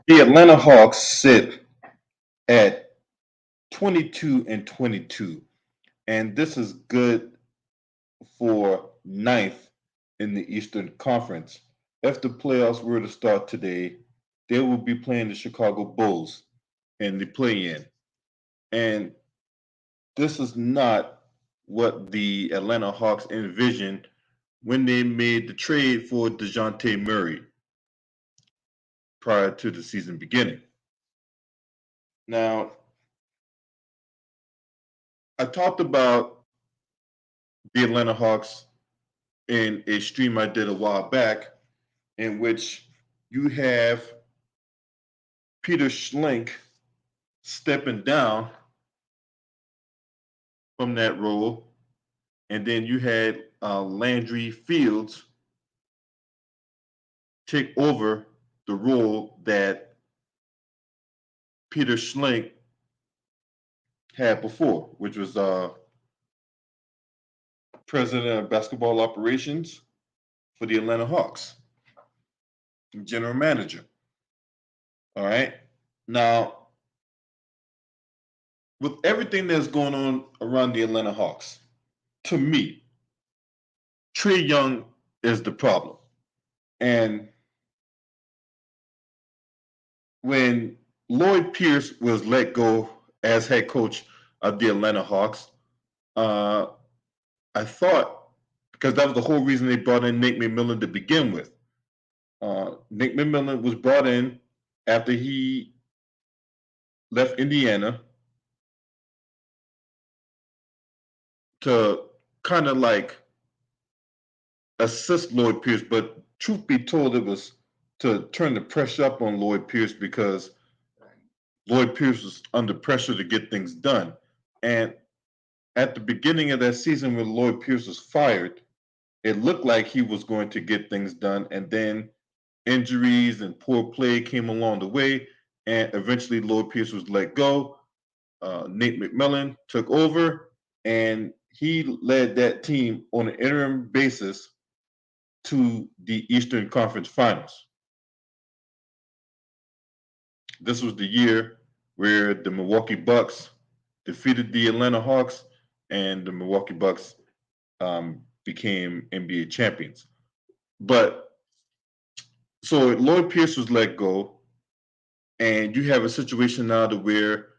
The Atlanta Hawks sit at 22-22, and this is good for ninth in the Eastern Conference. If the playoffs were to start today, they will be playing the Chicago Bulls in the play-in. And this is not what the Atlanta Hawks envisioned when they made the trade for DeJounte Murray prior to the season beginning. Now, I talked about the Atlanta Hawks in a stream I did a while back, in which you have Peter Schlink stepping down from that role, and then you had Landry Fields take over the role that Peter Schlink had before, which was president of basketball operations for the Atlanta Hawks, general manager. All right. Now, with everything that's going on around the Atlanta Hawks, to me, Trae Young is the problem. And when Lloyd Pierce was let go as head coach of the Atlanta Hawks, uh, I thought, because that was the whole reason they brought in Nate McMillan to begin with. Nate McMillan was brought in after he left Indiana to kind of like assist Lloyd Pierce, but truth be told, it was to turn the pressure up on Lloyd Pierce because Lloyd Pierce was under pressure to get things done. And at the beginning of that season, when Lloyd Pierce was fired, it looked like he was going to get things done. And then injuries and poor play came along the way. And eventually, Lloyd Pierce was let go. Nate McMillan took over, and he led that team on an interim basis to the Eastern Conference Finals. This was the year where the Milwaukee Bucks defeated the Atlanta Hawks, and the Milwaukee Bucks became NBA champions. But so Lloyd Pierce was let go, and you have a situation now to where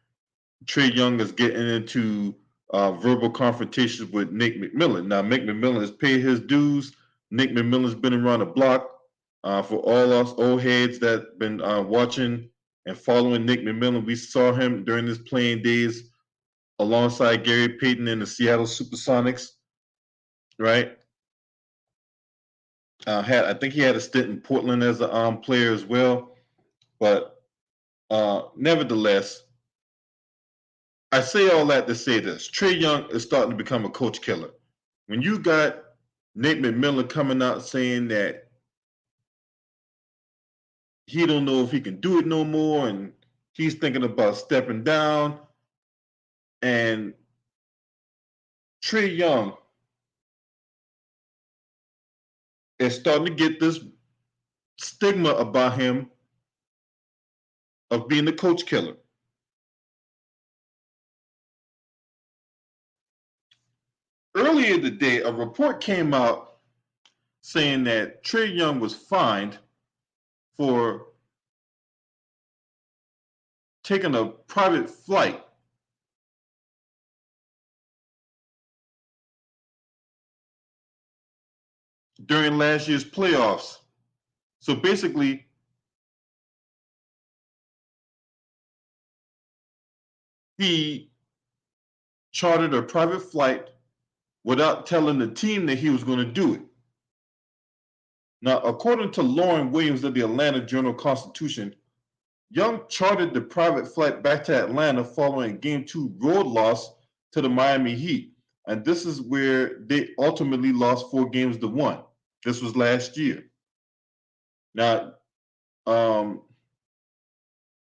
Trae Young is getting into verbal confrontations with Nick McMillan. Now, Nick McMillan has paid his dues. Nick McMillan's been around the block. For all us old heads that been watching and following Nick McMillan, we saw him during his playing days alongside Gary Payton in the Seattle Supersonics, right? I think he had a stint in Portland as a player as well. But nevertheless, I say all that to say this. Trae Young is starting to become a coach killer. When you got Nate McMillan coming out saying that he don't know if he can do it no more and he's thinking about stepping down, and Trae Young is starting to get this stigma about him of being a coach killer. Earlier today, a report came out saying that Trae Young was fined for taking a private flight during last year's playoffs. So basically, he chartered a private flight without telling the team that he was going to do it. Now, according to Lauren Williams of the Atlanta Journal-Constitution, Young chartered the private flight back to Atlanta following a Game 2 road loss to the Miami Heat. And this is where they ultimately lost 4-1. This was last year. Now, Lauren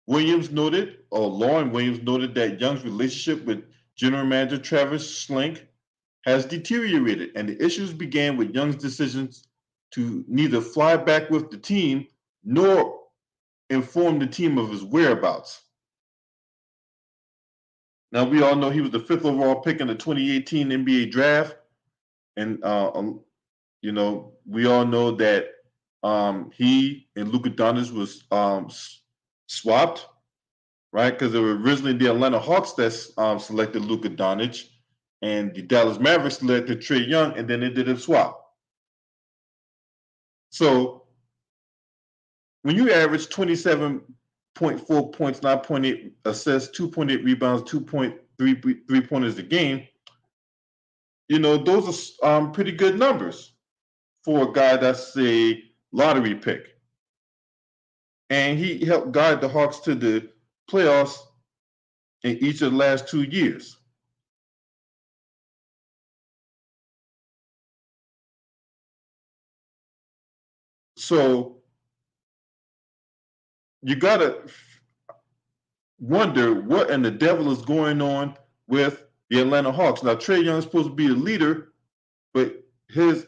Williams noted that Young's relationship with general manager Travis Schlenk has deteriorated, and the issues began with Young's decisions to neither fly back with the team nor inform the team of his whereabouts. Now, we all know he was the 5th overall pick in the 2018 NBA draft. And, we all know that he and Luka Doncic was swapped, right? Because it was originally the Atlanta Hawks that selected Luka Doncic, and the Dallas Mavericks selected Trae Young, and then they did a swap. So when you average 27.4 points, 9.8 assists, 2.8 rebounds, 2.3 three-pointers a game, those are pretty good numbers for a guy that's a lottery pick. And he helped guide the Hawks to the playoffs in each of the last 2 years. So you got to wonder what in the devil is going on with the Atlanta Hawks. Now, Trae Young is supposed to be a leader, but his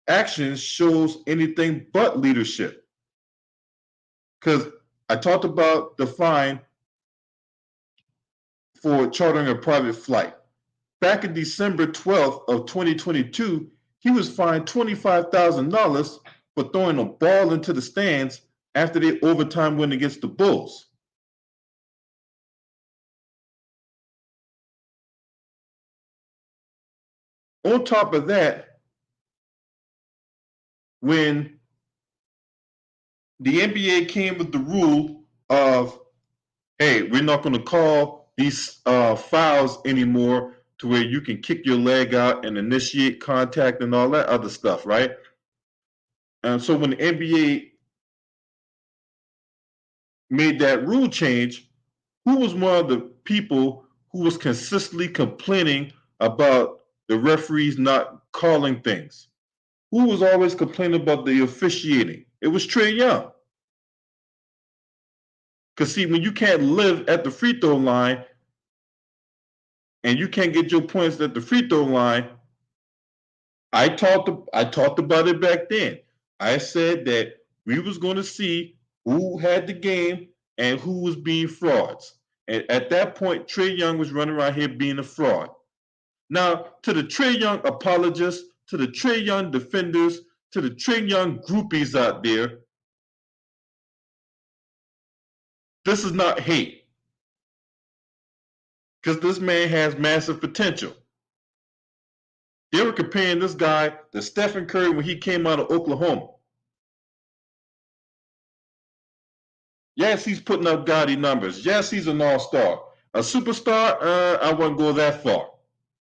actions shows anything but leadership. Because I talked about the fine for chartering a private flight. Back in December 12th of 2022, he was fined $25,000 for throwing a ball into the stands after the overtime win against the Bulls. On top of that, when the NBA came with the rule of, hey, we're not going to call these fouls anymore to where you can kick your leg out and initiate contact and all that other stuff, right? And so when the NBA made that rule change, who was one of the people who was consistently complaining about the referees not calling things? Who was always complaining about the officiating? It was Trae Young. Because see, when you can't live at the free throw line and you can't get your points at the free throw line, I talked about it back then. I said that we was going to see who had the game and who was being frauds. And at that point, Trae Young was running around here being a fraud. Now, to the Trae Young apologists, to the Trae Young defenders, to the Trae Young groupies out there, this is not hate. Because this man has massive potential. They were comparing this guy to Stephen Curry when he came out of Oklahoma. Yes, he's putting up gaudy numbers. Yes, he's an all-star. A superstar, I wouldn't go that far.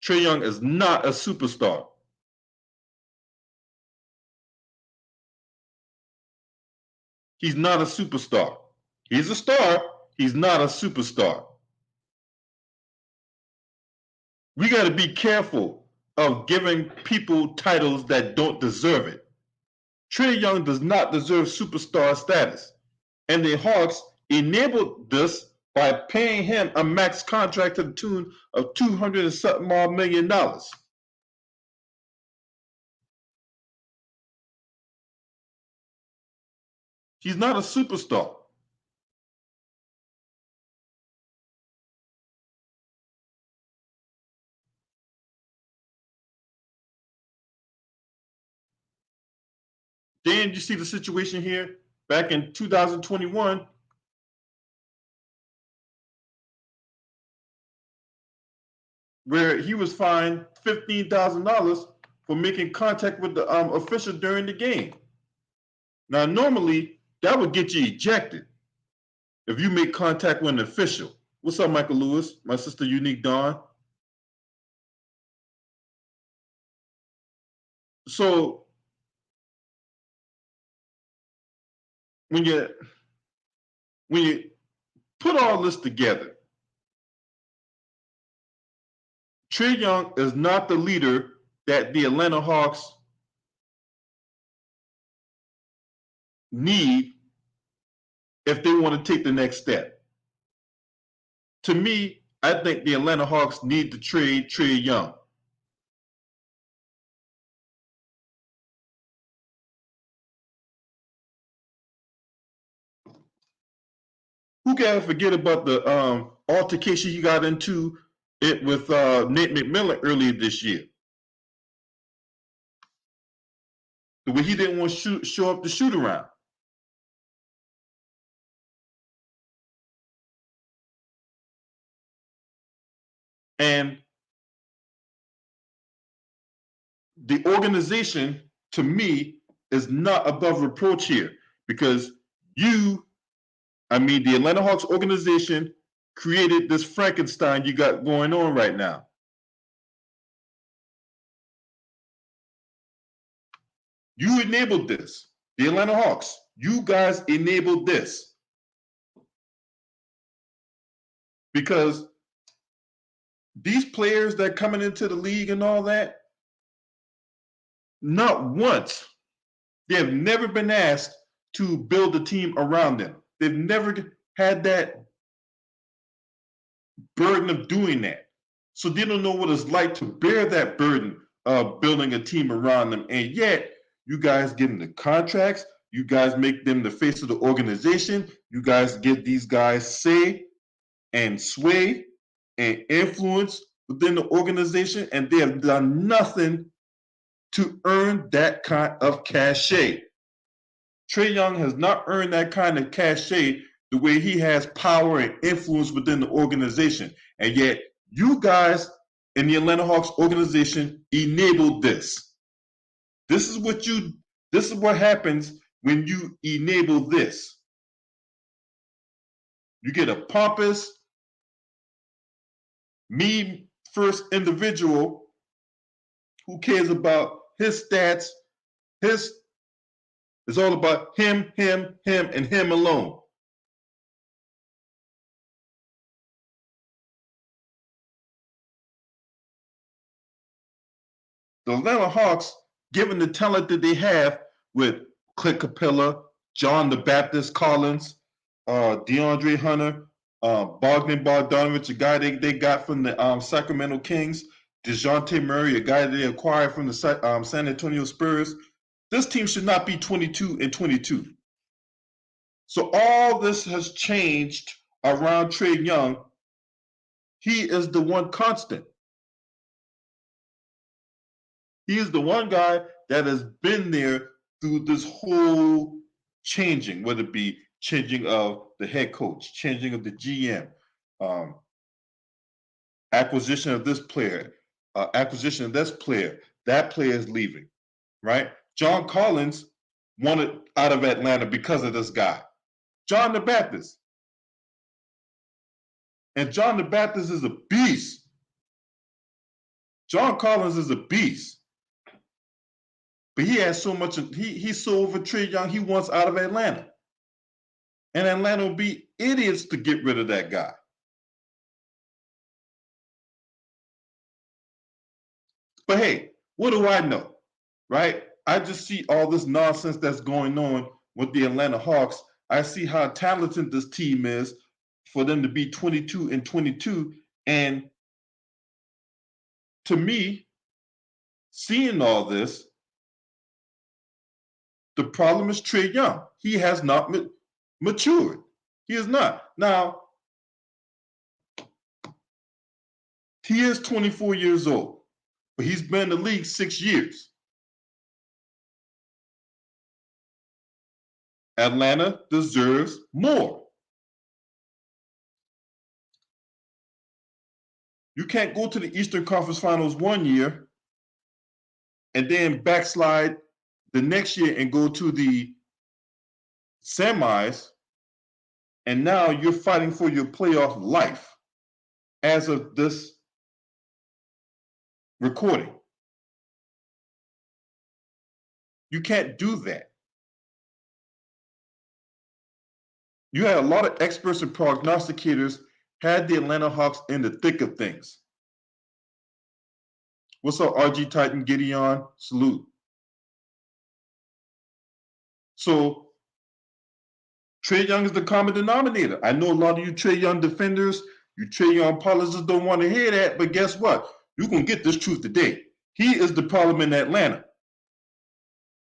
Trae Young is not a superstar. He's not a superstar. He's a star. He's not a superstar. We got to be careful of giving people titles that don't deserve it. Trae Young does not deserve superstar status. And the Hawks enabled this by paying him a max contract to the tune of $200 and something more million. He's not a superstar. Then you see the situation here back in 2021. Where he was fined $15,000 for making contact with the official during the game. Now, normally, that would get you ejected if you make contact with an official. What's up, Michael Lewis? My sister, Unique Dawn. So, when you put all this together, Trae Young is not the leader that the Atlanta Hawks need if they want to take the next step. To me, I think the Atlanta Hawks need to trade Trae Young. Who can forget about the altercation he got into it with Nate McMillan earlier this year? The way he didn't want to show up to shoot around. And the organization, to me, is not above reproach here because the Atlanta Hawks organization created this Frankenstein you got going on right now. You enabled this. The Atlanta Hawks, you guys enabled this. Because these players that are coming into the league and all that, not once, they have never been asked to build a team around them. They've never had that burden of doing that. So they don't know what it's like to bear that burden of building a team around them. And yet, you guys give them the contracts. You guys make them the face of the organization. You guys give these guys say and sway and influence within the organization. And they have done nothing to earn that kind of cachet. Trae Young has not earned that kind of cachet the way he has power and influence within the organization. And yet, you guys in the Atlanta Hawks organization enabled this. This is what happens when you enable this. You get a pompous, me first individual who cares about his stats. It's all about him, and him alone. The Atlanta Hawks, given the talent that they have with Clint Capella, John the Baptist Collins, DeAndre Hunter, Bogdan Bogdanovic, a guy they got from the Sacramento Kings, DeJounte Murray, a guy they acquired from the San Antonio Spurs. This team should not be 22-22. So all this has changed around Trae Young. He is the one constant. He is the one guy that has been there through this whole changing, whether it be changing of the head coach, changing of the GM, acquisition of this player, acquisition of this player. That player is leaving, right? John Collins wanted out of Atlanta because of this guy, John the Baptist. And John the Baptist is a beast. John Collins is a beast. But he has so much, he's so over Trae Young, he wants out of Atlanta. And Atlanta will be idiots to get rid of that guy. But hey, what do I know, right? I just see all this nonsense that's going on with the Atlanta Hawks. I see how talented this team is for them to be 22-22. And to me, seeing all this, the problem is Trae Young. He has not matured. He is not. Now, he is 24 years old, but he's been in the league 6 years. Atlanta deserves more. You can't go to the Eastern Conference Finals 1 year and then backslide the next year and go to the semis, and now you're fighting for your playoff life as of this recording. You can't do that. You had a lot of experts and prognosticators had the Atlanta Hawks in the thick of things. What's up, RG Titan, Gideon? Salute. So Trae Young is the common denominator. I know a lot of you Trae Young defenders, you Trae Young apologists don't want to hear that, but guess what? You're going to get this truth today. He is the problem in Atlanta.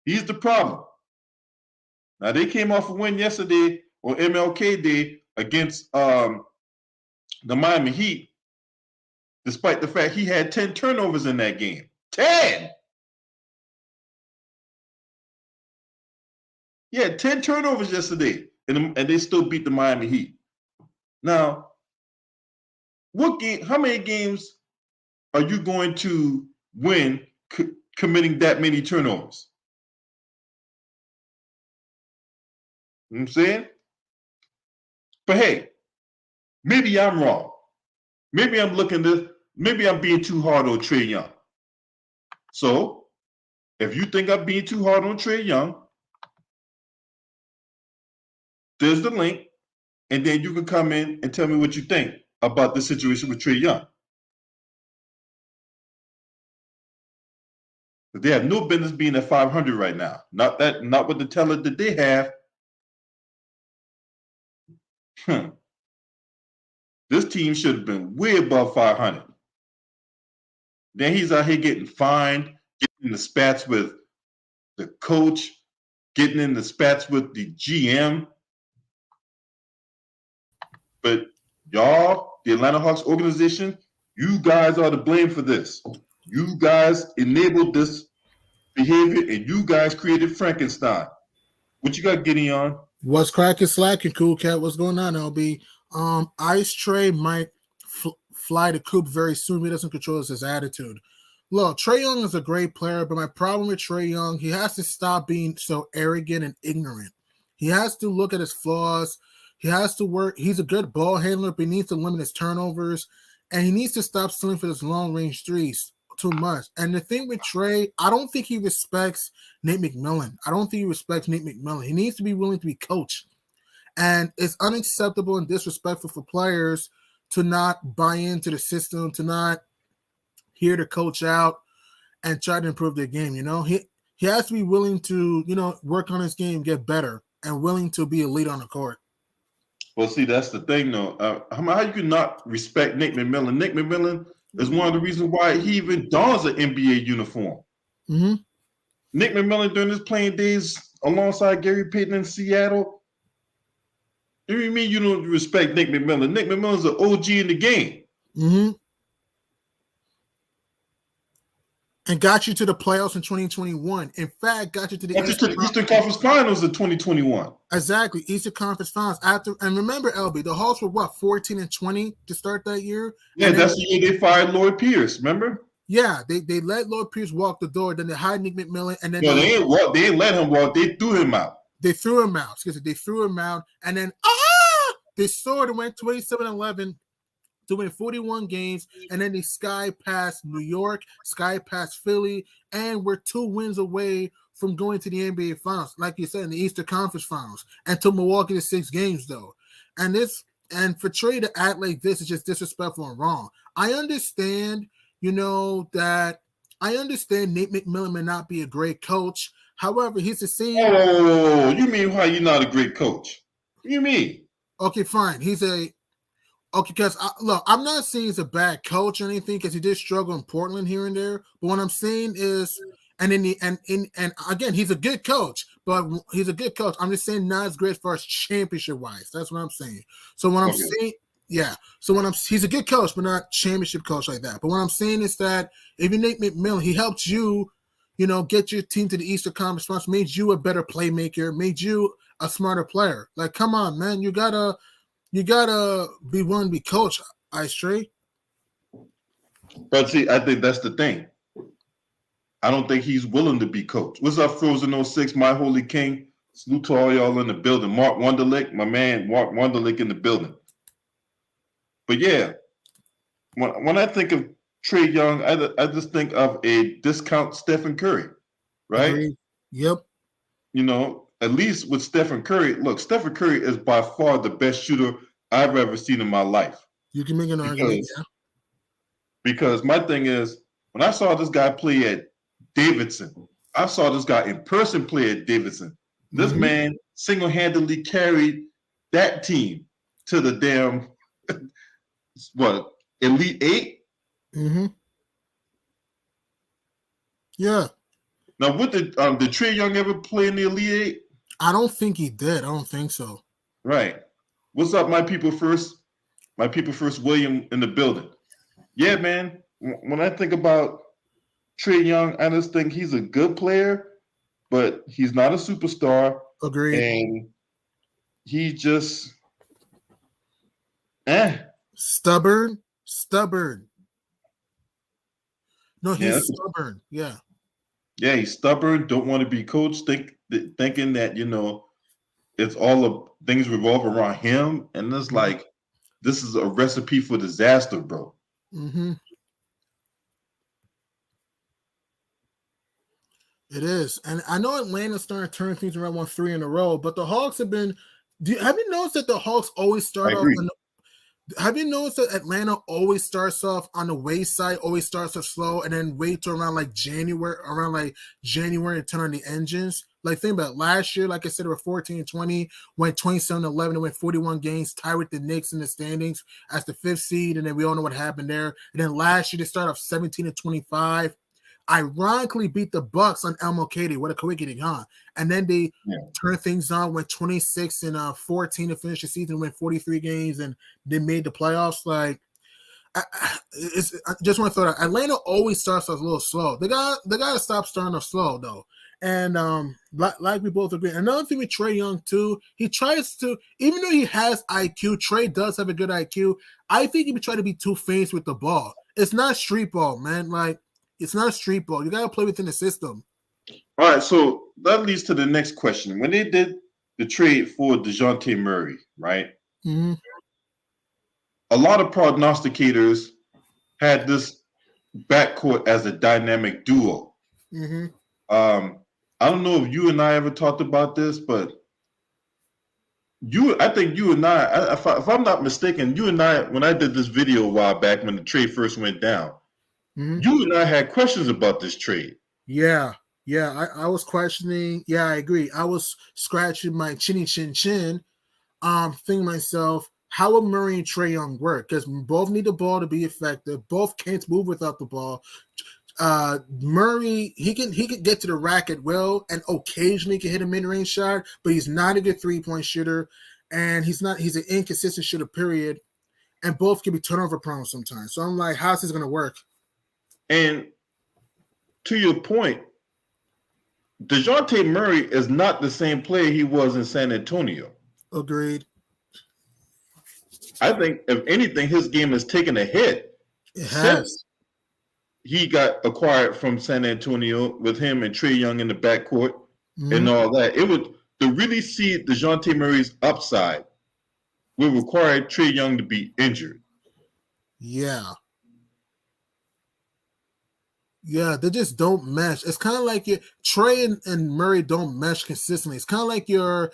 He's the problem. Now, they came off a win yesterday on MLK Day against the Miami Heat, despite the fact he had 10 turnovers in that game. 10! He had 10 turnovers yesterday, and they still beat the Miami Heat. Now, how many games are you going to win committing that many turnovers? You know what I'm saying? But hey, maybe I'm wrong. Maybe I'm maybe I'm being too hard on Trae Young. So, if you think I'm being too hard on Trae Young, there's the link, and then you can come in and tell me what you think about the situation with Trae Young. But they have no business being at 500 right now. Not with the talent that they have. This team should have been way above 500. Then he's out here getting fined, getting in the spats with the coach, getting in the spats with the GM. But y'all, the Atlanta Hawks organization, you guys are to blame for this. You guys enabled this behavior, and you guys created Frankenstein. What you got, Gideon? What's cracking, slacking, cool cat? What's going on, LB? Ice Trae might fly the coop very soon. He doesn't control his attitude. Look, Trae Young is a great player, but my problem with Trae Young, he has to stop being so arrogant and ignorant. He has to look at his flaws. He has to work. He's a good ball handler, but he needs to limit his turnovers, and he needs to stop stealing for his long-range threes too much. And the thing with Trae, I don't think he respects Nate McMillan. I don't think he respects Nate McMillan. He needs to be willing to be coached. And it's unacceptable and disrespectful for players to not buy into the system, to not hear the coach out and try to improve their game. You know, he has to be willing to, work on his game, get better, and willing to be a leader on the court. Well, see, that's the thing, though. How you can not respect Nick McMillan? Nick McMillan is one of the reasons why he even dons an NBA uniform. Mm-hmm. Nick McMillan, during his playing days alongside Gary Payton in Seattle, what do you mean you don't respect Nick McMillan? Nick McMillan's an OG in the game. Mm-hmm. And got you to the playoffs in 2021. In fact, got you to the Eastern Conference Finals in 2021. Exactly, Eastern Conference Finals. And remember, LB, the Hawks were what, 14-20 to start that year? Yeah, that's the year they fired Lloyd Pierce. Remember? Yeah, they let Lloyd Pierce walk the door. Then they hired Nick McMillan, and then they ain't let him walk. They threw him out. They threw him out. They threw him out, and then they soared and went 27-11. To win 41 games, and then they sky past New York, sky past Philly, and we're 2 wins away from going to the NBA Finals, like you said, in the Eastern Conference Finals, and to Milwaukee to 6 games though. And for Trae to act like this is just disrespectful and wrong. I understand, that I understand Nate McMillan may not be a great coach. However, he's the same. Oh, you mean how you're not a great coach? What do you mean? Okay, fine. Okay, because I'm not saying he's a bad coach or anything, because he did struggle in Portland here and there. But what I'm saying is, and again, he's a good coach, but he's a good coach. I'm just saying not as great as far as championship wise. That's what I'm saying. So what I'm saying, yeah. So he's a good coach, but not championship coach like that. But what I'm saying is that if you Nate McMillan, he helped you, get your team to the Eastern Conference Finals, made you a better playmaker, made you a smarter player. Like, come on, man, you gotta be willing to be coached, Ice Trae. But see, I think that's the thing. I don't think he's willing to be coached. What's up, Frozen 06, My Holy King? Salute to all y'all in the building. Mark Wunderlich, my man, Mark Wunderlich in the building. But yeah, when I think of Trae Young, I just think of a discount Stephen Curry, right? Agreed. Yep. At least with Stephen Curry, look, Stephen Curry is by far the best shooter I've ever seen in my life. You can make an argument, yeah. Because my thing is, when I saw this guy play at Davidson, I saw this guy in person play at Davidson. This man single-handedly carried that team to the damn, Elite 8? Mm-hmm. Yeah. Now, did Trae Young ever play in the Elite 8? I don't think he did. I don't think so. Right. What's up, my people first? My people first, William in the building. Yeah, man. When I think about Trae Young, I just think he's a good player, but he's not a superstar, Agreed. and he just eh. Stubborn. Stubborn. No, Yeah, he's stubborn. Yeah. yeah, he's stubborn. Don't want to be coached. Thinking that it's all of things revolve around him, and it's Mhm. like this is a recipe for disaster, bro. Mm-hmm. It is, and I know Atlanta's starting to turn things around, won 3 in a row, but the Hawks have been. Have you noticed that the Hawks always I start off? agree. Have you noticed that Atlanta always starts off on the wayside, always starts off slow, and then wait till around like January and turn on the engines? Like think about it. Last year, like I said, they were 14-20, went 27-11, and went 41 games, tied with the Knicks in the standings as the 5th seed, and then we all know what happened there. And then last year they started off 17-25. Ironically beat the Bucks on El Mokady. What a coincidence, huh? And then they Yeah. turned things on, went 26-14 to finish the season, went 43 games, and they made the playoffs. Like, I just want to throw that Atlanta always starts off a little slow. They got to stop starting off slow though. And like we both agree. Another thing with Trae Young too, he tries to, even though he has IQ, Trae does have a good IQ. I think he would try to be too famous with the ball. It's not street ball, man. Like it's not street ball. You got to play within the system. All right, so that leads to the next question. When they did the trade for DeJounte Murray, right? Mm-hmm. A lot of prognosticators had this backcourt as a dynamic duo. Mm-hmm. I don't know if you and I ever talked about this, but I think you and if I'm not mistaken, you and I, when I did this video a while back when the trade first went down, Mm-hmm. you and I had questions about this trade. Yeah. Yeah. I was questioning. Yeah, I agree. I was scratching my chinny chin, thinking to myself, how will Murray and Trae Young work? Because both need the ball to be effective. Both can't move without the ball. Murray, he can get to the rack at will, and occasionally can hit a mid-range shot, but he's not a good three-point shooter, and he's an inconsistent shooter, period. And both can be turnover prone sometimes. So I'm like, how's this gonna work? And to your point, DeJounte Murray is not the same player he was in San Antonio. Agreed. I think, if anything, his game has taken a hit It has. since he got acquired from San Antonio with him and Trae Young in the backcourt and all that. It would to really see DeJounte Murray's upside would require Trae Young to be injured. Yeah. Yeah, they just don't mesh. It's kind of like Trae and Murray don't mesh consistently. It's kind of like your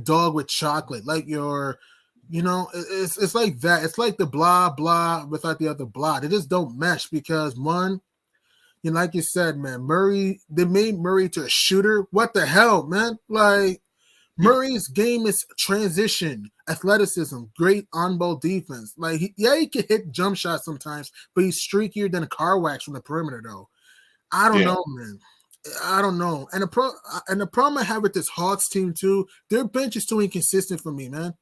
dog with chocolate, like it's like that. It's like the blah blah without the other blah. They just don't mesh because one, like you said, man, they made Murray to a shooter. What the hell, man? Like Murray's game is transition, athleticism, great on-ball defense. Like he can hit jump shots sometimes, but he's streakier than a car wax from the perimeter, though. I don't know, man. I don't know. And the problem I have with this Hawks team too, their bench is too inconsistent for me, man.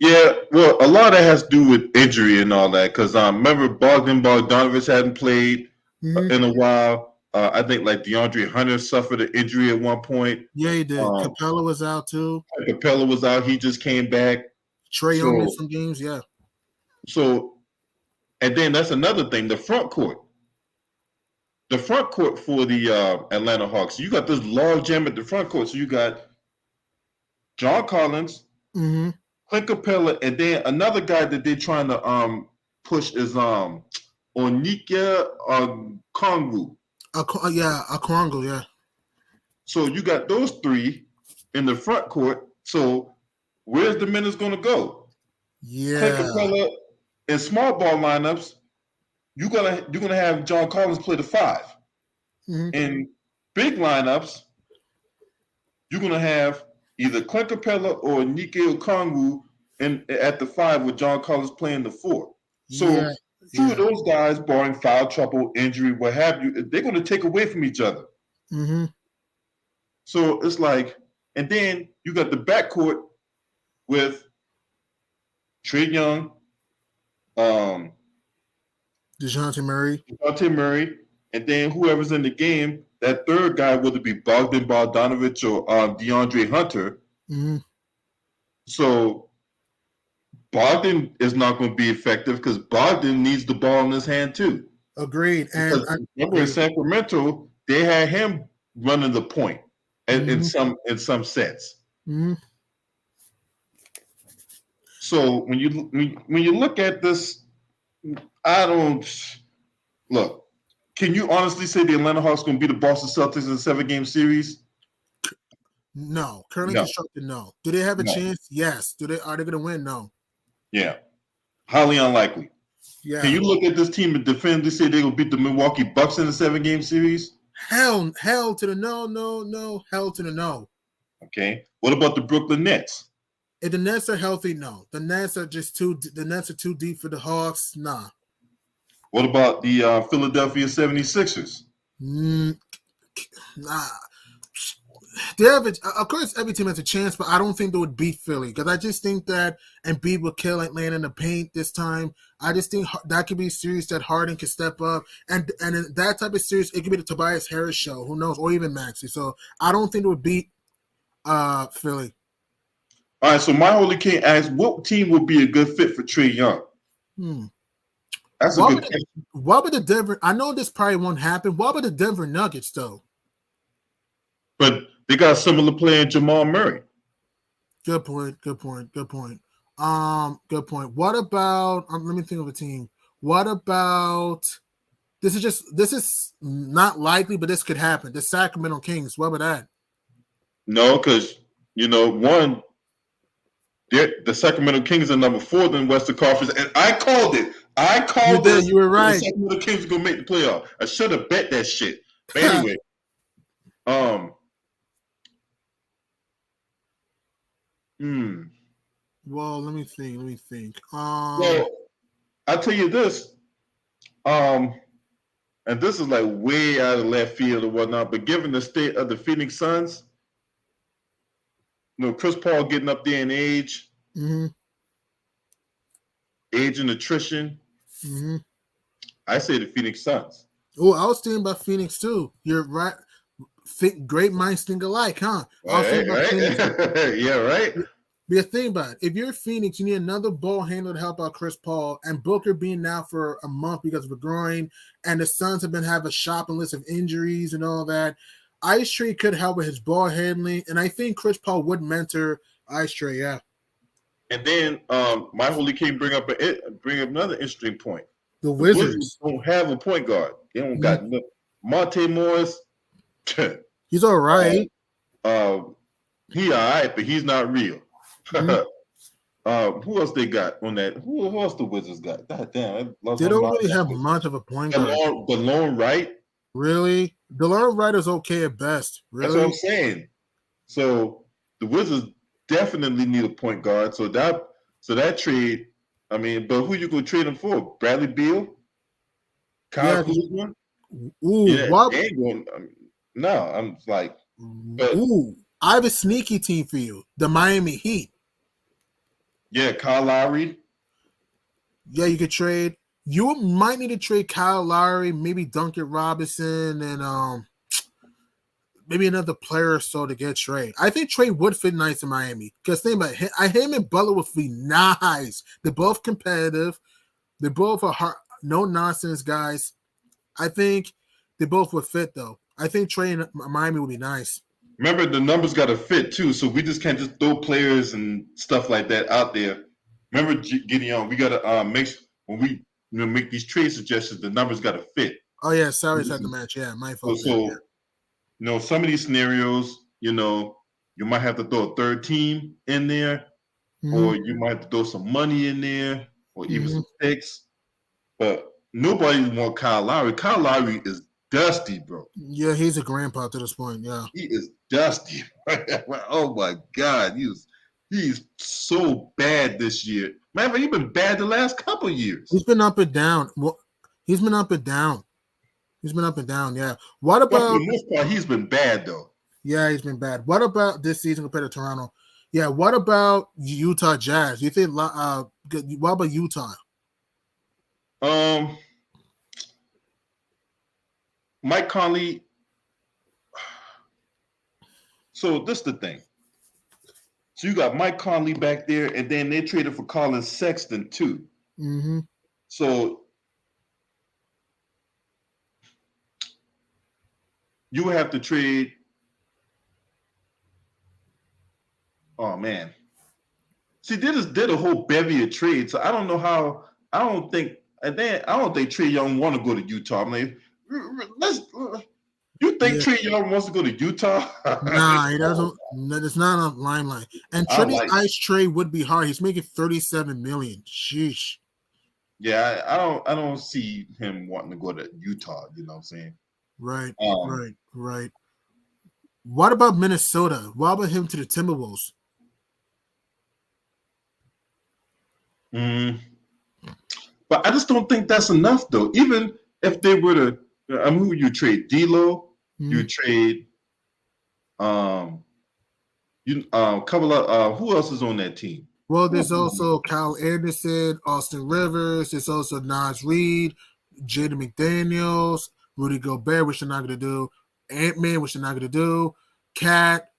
Yeah, well, a lot of that has to do with injury and all that. Because remember, Bogdanovich hadn't played in a while. I think like DeAndre Hunter suffered an injury at one point. Yeah, he did. Capella was out too. Capella was out. He just came back. Trae Young missed some games. Yeah. So, and then that's another thing. The front court for the Atlanta Hawks. You got this log jam at the front court. So you got John Collins, Clint Capella, and then another guy that they're trying to push is Onyeka Okongwu. Okongwu, yeah. So you got those three in the front court. So where's the minutes going to go? Yeah. Clint Capella in small ball lineups. You're gonna have John Collins play the 5. In big lineups, you're gonna have either Clint Capella or Onyeka Okongwu at the 5 with John Collins playing the 4. So two of those guys, barring foul trouble, injury, what have you, they're gonna take away from each other. So it's like, and then you got the backcourt with Trae Young, DeJounte Murray. Murray, and then whoever's in the game, that third guy, whether it be Bogdan Bogdanovic or DeAndre Hunter. Mm-hmm. So Bogdan is not going to be effective because Bogdan needs the ball in his hand too. Agreed. And remember in Sacramento, they had him running the point in some sets. Mm-hmm. So when you look at this, I don't look. Can you honestly say the Atlanta Hawks going to beat the Boston Celtics in a 7-game series? No. Currently constructed, no. Do they have a chance? Yes. Are they going to win? No. Yeah. Highly unlikely. Yeah. Can you look at this team and definitively say they're going to beat the Milwaukee Bucks in a 7-game series? Hell to the no. Hell to the no. Okay. What about the Brooklyn Nets? If the Nets are healthy, no. The Nets are too deep for the Hawks. Nah. What about the Philadelphia 76ers? Nah. They have of course, every team has a chance, but I don't think they would beat Philly because I just think that Embiid will kill Atlanta in the paint this time. I just think that could be a series that Harden can step up, and in that type of series, it could be the Tobias Harris show, who knows, or even Maxey. So I don't think it would beat Philly. All right, so my holy king asks, what team would be a good fit for Trae Young? That's a good question. What about the Denver? I know this probably won't happen. What about the Denver Nuggets, though? But they got a similar player in Jamal Murray. Good point. Good point. What about? Let me think of a team. What about? This is not likely, but this could happen. The Sacramento Kings. What about that? No, because one, the Sacramento Kings are number 4 in the Western Conference, and I called it. This. You were right. The Sacramento Kings are gonna make the playoff. I should have bet that shit. But anyway, Well, let me think. Well, I'll tell you this. And this is like way out of left field or whatnot, but given the state of the Phoenix Suns, Chris Paul getting up there in age, age and attrition. I say the Phoenix Suns. Oh, I was thinking about Phoenix too. You're right. Great minds think alike, huh? Right. Yeah, right. But think about it. If you're Phoenix, you need another ball handler to help out Chris Paul, and Booker being out for a month because of a groin, and the Suns have been having a shopping list of injuries and all that. Ice Trae could help with his ball handling, and I think Chris Paul would mentor Ice Trae. Yeah. And then my holy king bring up another interesting point. The Wizards don't have a point guard. They don't got Monte Morris. He's all right. He all right, but he's not real. Who else they got on that? Who else the Wizards got? God damn, they don't really have much of a point guard. DeLone Wright. Really? DeLone Wright is okay at best. Really? That's what I'm saying. So the Wizards definitely need a point guard. So that trade. I mean, but who you gonna trade him for? Bradley Beal, Kyle Kuzma. No, I'm like. I have a sneaky team for you: the Miami Heat. Yeah, Kyle Lowry. Yeah, you could trade. You might need to trade Kyle Lowry, maybe Duncan Robinson, and maybe another player or so to get Trae. I think Trae would fit nice in Miami because think about it, him and Butler would be nice. They're both competitive. They both are no nonsense guys. I think they both would fit though. I think Trae in Miami would be nice. Remember, the numbers got to fit too, so we just can't just throw players and stuff like that out there. Remember, Gideon, we got to when we make these trade suggestions, the numbers got to fit. Oh yeah, salaries have to match. Yeah, my fault. So some of these scenarios, you might have to throw a third team in there, or you might have to throw some money in there, or even some picks. But nobody wants Kyle Lowry. Kyle Lowry is dusty, bro. Yeah, he's a grandpa to this point. Yeah, he is dusty. Oh my God, he's so bad this year. Man, he's been bad the last couple of years. He's been up and down. Well, he's been up and down. Yeah. What about? For the most part, he's been bad though. Yeah, he's been bad. What about this season compared to Toronto? Yeah. What about Utah Jazz? You think? What about Utah? Mike Conley. So this is the thing. So you got Mike Conley back there, and then they traded for Colin Sexton too. Mm-hmm. So you would have to trade. Oh man. See, they just did a whole bevy of trades. So I don't know how. I don't think. And then I don't think Trae Young want to go to Utah. I mean, let's. You think Yeah. Trae Young wants to go to Utah? Nah, he doesn't. It's not a limelight. And I trading like. Ice Trae would be hard. He's making $37 million. Sheesh. Yeah, I don't see him wanting to go to Utah. You know what I'm saying? Right. Um, Right. What about Minnesota? What about him to the Timberwolves? but I just don't think that's enough, though. Even if they were to, I mean, who you trade? D'Lo, you trade, couple of who else is on that team? Well, there's also Kyle Anderson, Austin Rivers. There's also Nas Reed, Jaden McDaniels, Rudy Gobert, which they're not going to do. Ant-Man, which they're not going to do. Cat,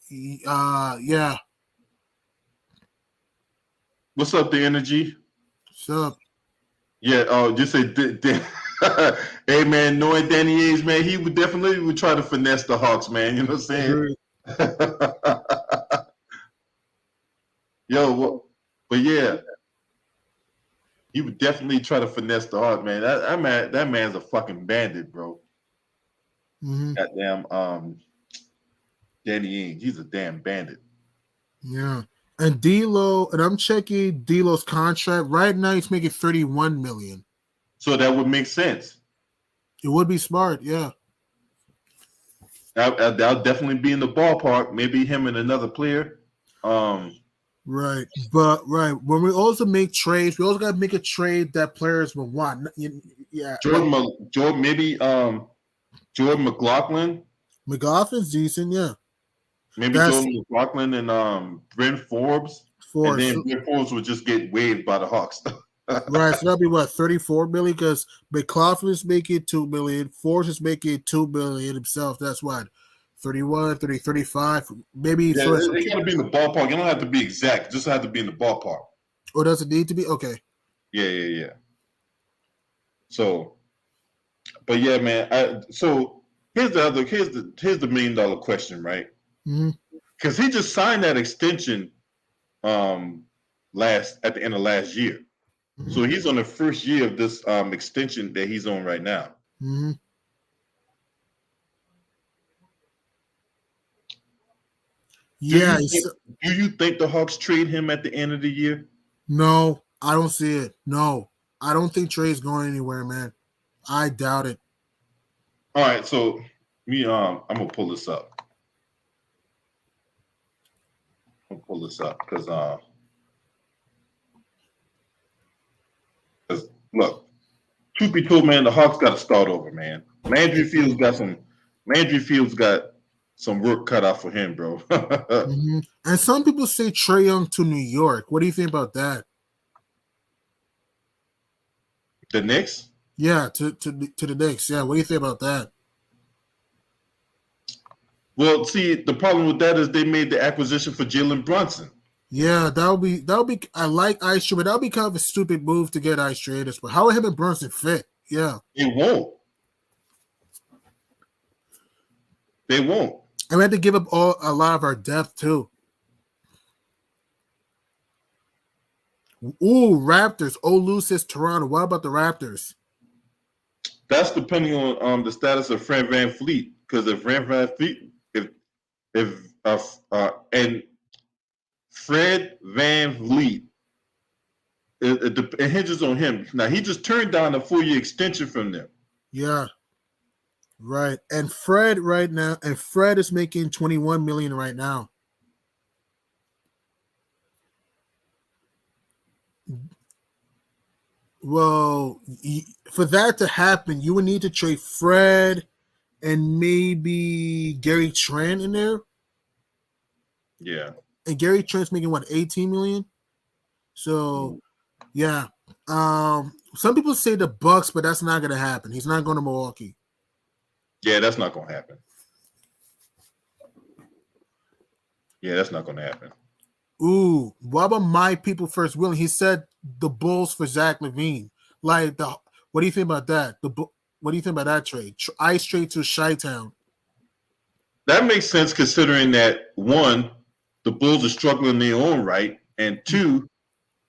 yeah. What's up, the energy? What's up? Yeah, just say, hey man, knowing Danny Ainge, man, he would definitely try to finesse the Hawks, man. You know what I'm saying? Yo, but yeah, he would definitely try to finesse the Hawks, man. That man's a fucking bandit, bro. Mm-hmm. Goddamn, Danny Ainge, he's a damn bandit. Yeah. And D'Lo, and I'm checking D'Lo's contract right now. He's making $31 million. So that would make sense. It would be smart, yeah. That'll definitely be in the ballpark. Maybe him and another player. Right, but when we also make trades, we also got to make a trade that players will want. Yeah, Jordan, maybe Jordan McLaughlin. McLaughlin's decent, yeah. Maybe Jordan McLaughlin and Brent Forbes. And then Brent Forbes would just get waived by the Hawks. Right, so that'd be what, $34 million? Because McLaughlin is making $2 million, Forbes is making $2 million himself. That's what, 31, 30, 35, maybe. Yeah, it got to be in the ballpark. You don't have to be exact; it just have to be in the ballpark. Or does it need to be? Okay. Yeah. So, but yeah, man. So here's the $1 million question, right? Because he just signed that extension at the end of last year. So he's on the first year of this extension that he's on right now. Yeah. Do you think the Hawks trade him at the end of the year? No, I don't see it. No, I don't think Trae's going anywhere, man. I doubt it. All right, so I'm gonna pull this up. Because look, truth be told, man, the Hawks got to start over, man. Landry Fields got some work cut out for him, bro. And some people say Trae Young to New York. What do you think about that? The Knicks? Yeah, to the Knicks. Yeah, what do you think about that? Well, see, the problem with that is they made the acquisition for Jalen Brunson. Yeah, that'll be. I like Ice Trae, but that'll be kind of a stupid move to get Ice Trae. But how would him and Brunson fit? Yeah, it won't. They won't. And we had to give up a lot of our depth too. Ooh, Raptors. Olu says Toronto. What about the Raptors? That's depending on the status of Fred VanVleet. Because if Fred VanVleet, and Fred VanVleet, it hinges on him. Now he just turned down a 4-year extension from them. Yeah. Right. And Fred is making $21 million right now. Well, for that to happen, you would need to trade Fred and maybe Gary Trent in there. Yeah. And Gary Trent's making what, 18 million? So yeah. Some people say the Bucks, but that's not gonna happen. He's not going to Milwaukee. Yeah, that's not gonna happen. Yeah, that's not gonna happen. Ooh, what about my people first willing? He said the Bulls for Zach LaVine. Like the what do you think about that? What do you think about that trade? Ice trade to Chi-Town. That makes sense considering that one, the Bulls are struggling in their own right, and two,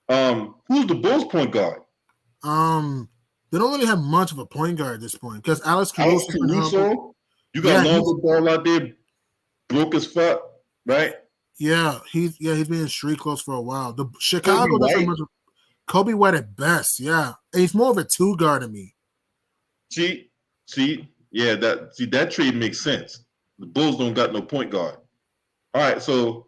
who's the Bulls point guard? They don't really have much of a point guard at this point because Alex Alex Caruso's been helping. Caruso. You got Yeah, Lonzo Ball out there, broke as fuck, right? he's been in street close for a while. The Kobe Chicago doesn't have White. much. Kobe White at best, yeah. And he's more of a two guard to me. Yeah, that trade makes sense. The Bulls don't got no point guard. All right, so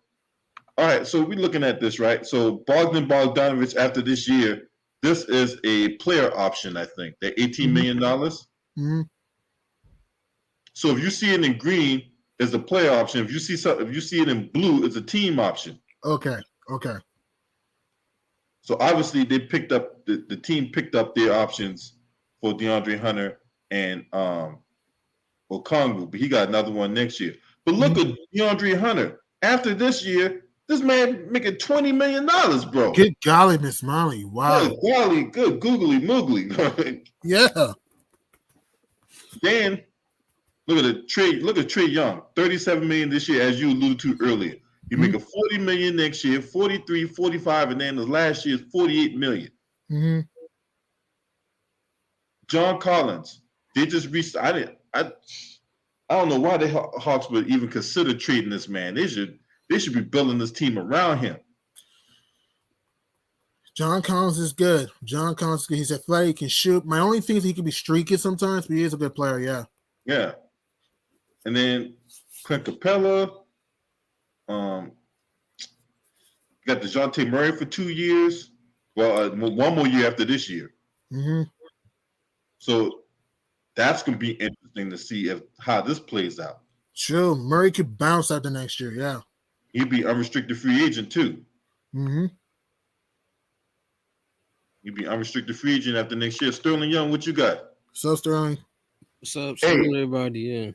we're looking at this, right? So Bogdanovich after this year, this is a player option, I think. They're $18 million. Mm-hmm. So if you see it in green, it's a player option. If you see it in blue, it's a team option. Okay. So obviously they picked up the team picked up their options for DeAndre Hunter and Okongwu, but he got another one next year. But look at DeAndre Hunter. After this year, this man making $20 million, bro. Good golly, Miss Molly. Wow. Good golly, good googly moogly. Yeah. Then look at Trae Young, 37 million this year, as you alluded to earlier. You make a 40 million next year, 43, 45, and then the last year is 48 million. Mm-hmm. John Collins, they just reached. I don't know why the Hawks would even consider trading this man. They should be building this team around him. John Collins is good. He's athletic, he can shoot. My only thing is he can be streaky sometimes, but he is a good player, yeah. Yeah. And then Clint Capella. Got DeJounte Murray for 2 years. Well, one more year after this year. Mm-hmm. So that's going to be interesting to see how this plays out. True. Murray could bounce out the next year, yeah. He'd be unrestricted free agent too. Mm-hmm. He'd be unrestricted free agent after next year. Sterling Young, what you got? So Sterling. What's up, everybody? Yeah.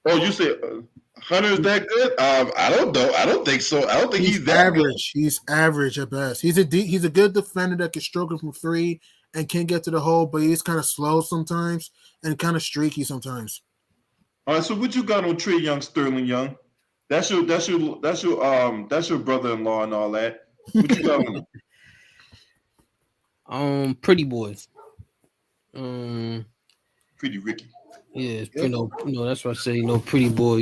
Oh, you say Hunter is that good? I don't know. I don't think so. I don't think he's that average. Good. He's average at best. He's a good defender that can stroke it from three and can get to the hole, but he's kind of slow sometimes and kind of streaky sometimes. All right. So what you got on Trae Young, Sterling Young? That's your brother-in-law and all that. What you got on? Pretty boy. Pretty Ricky. Yeah, that's what I say. Pretty boy.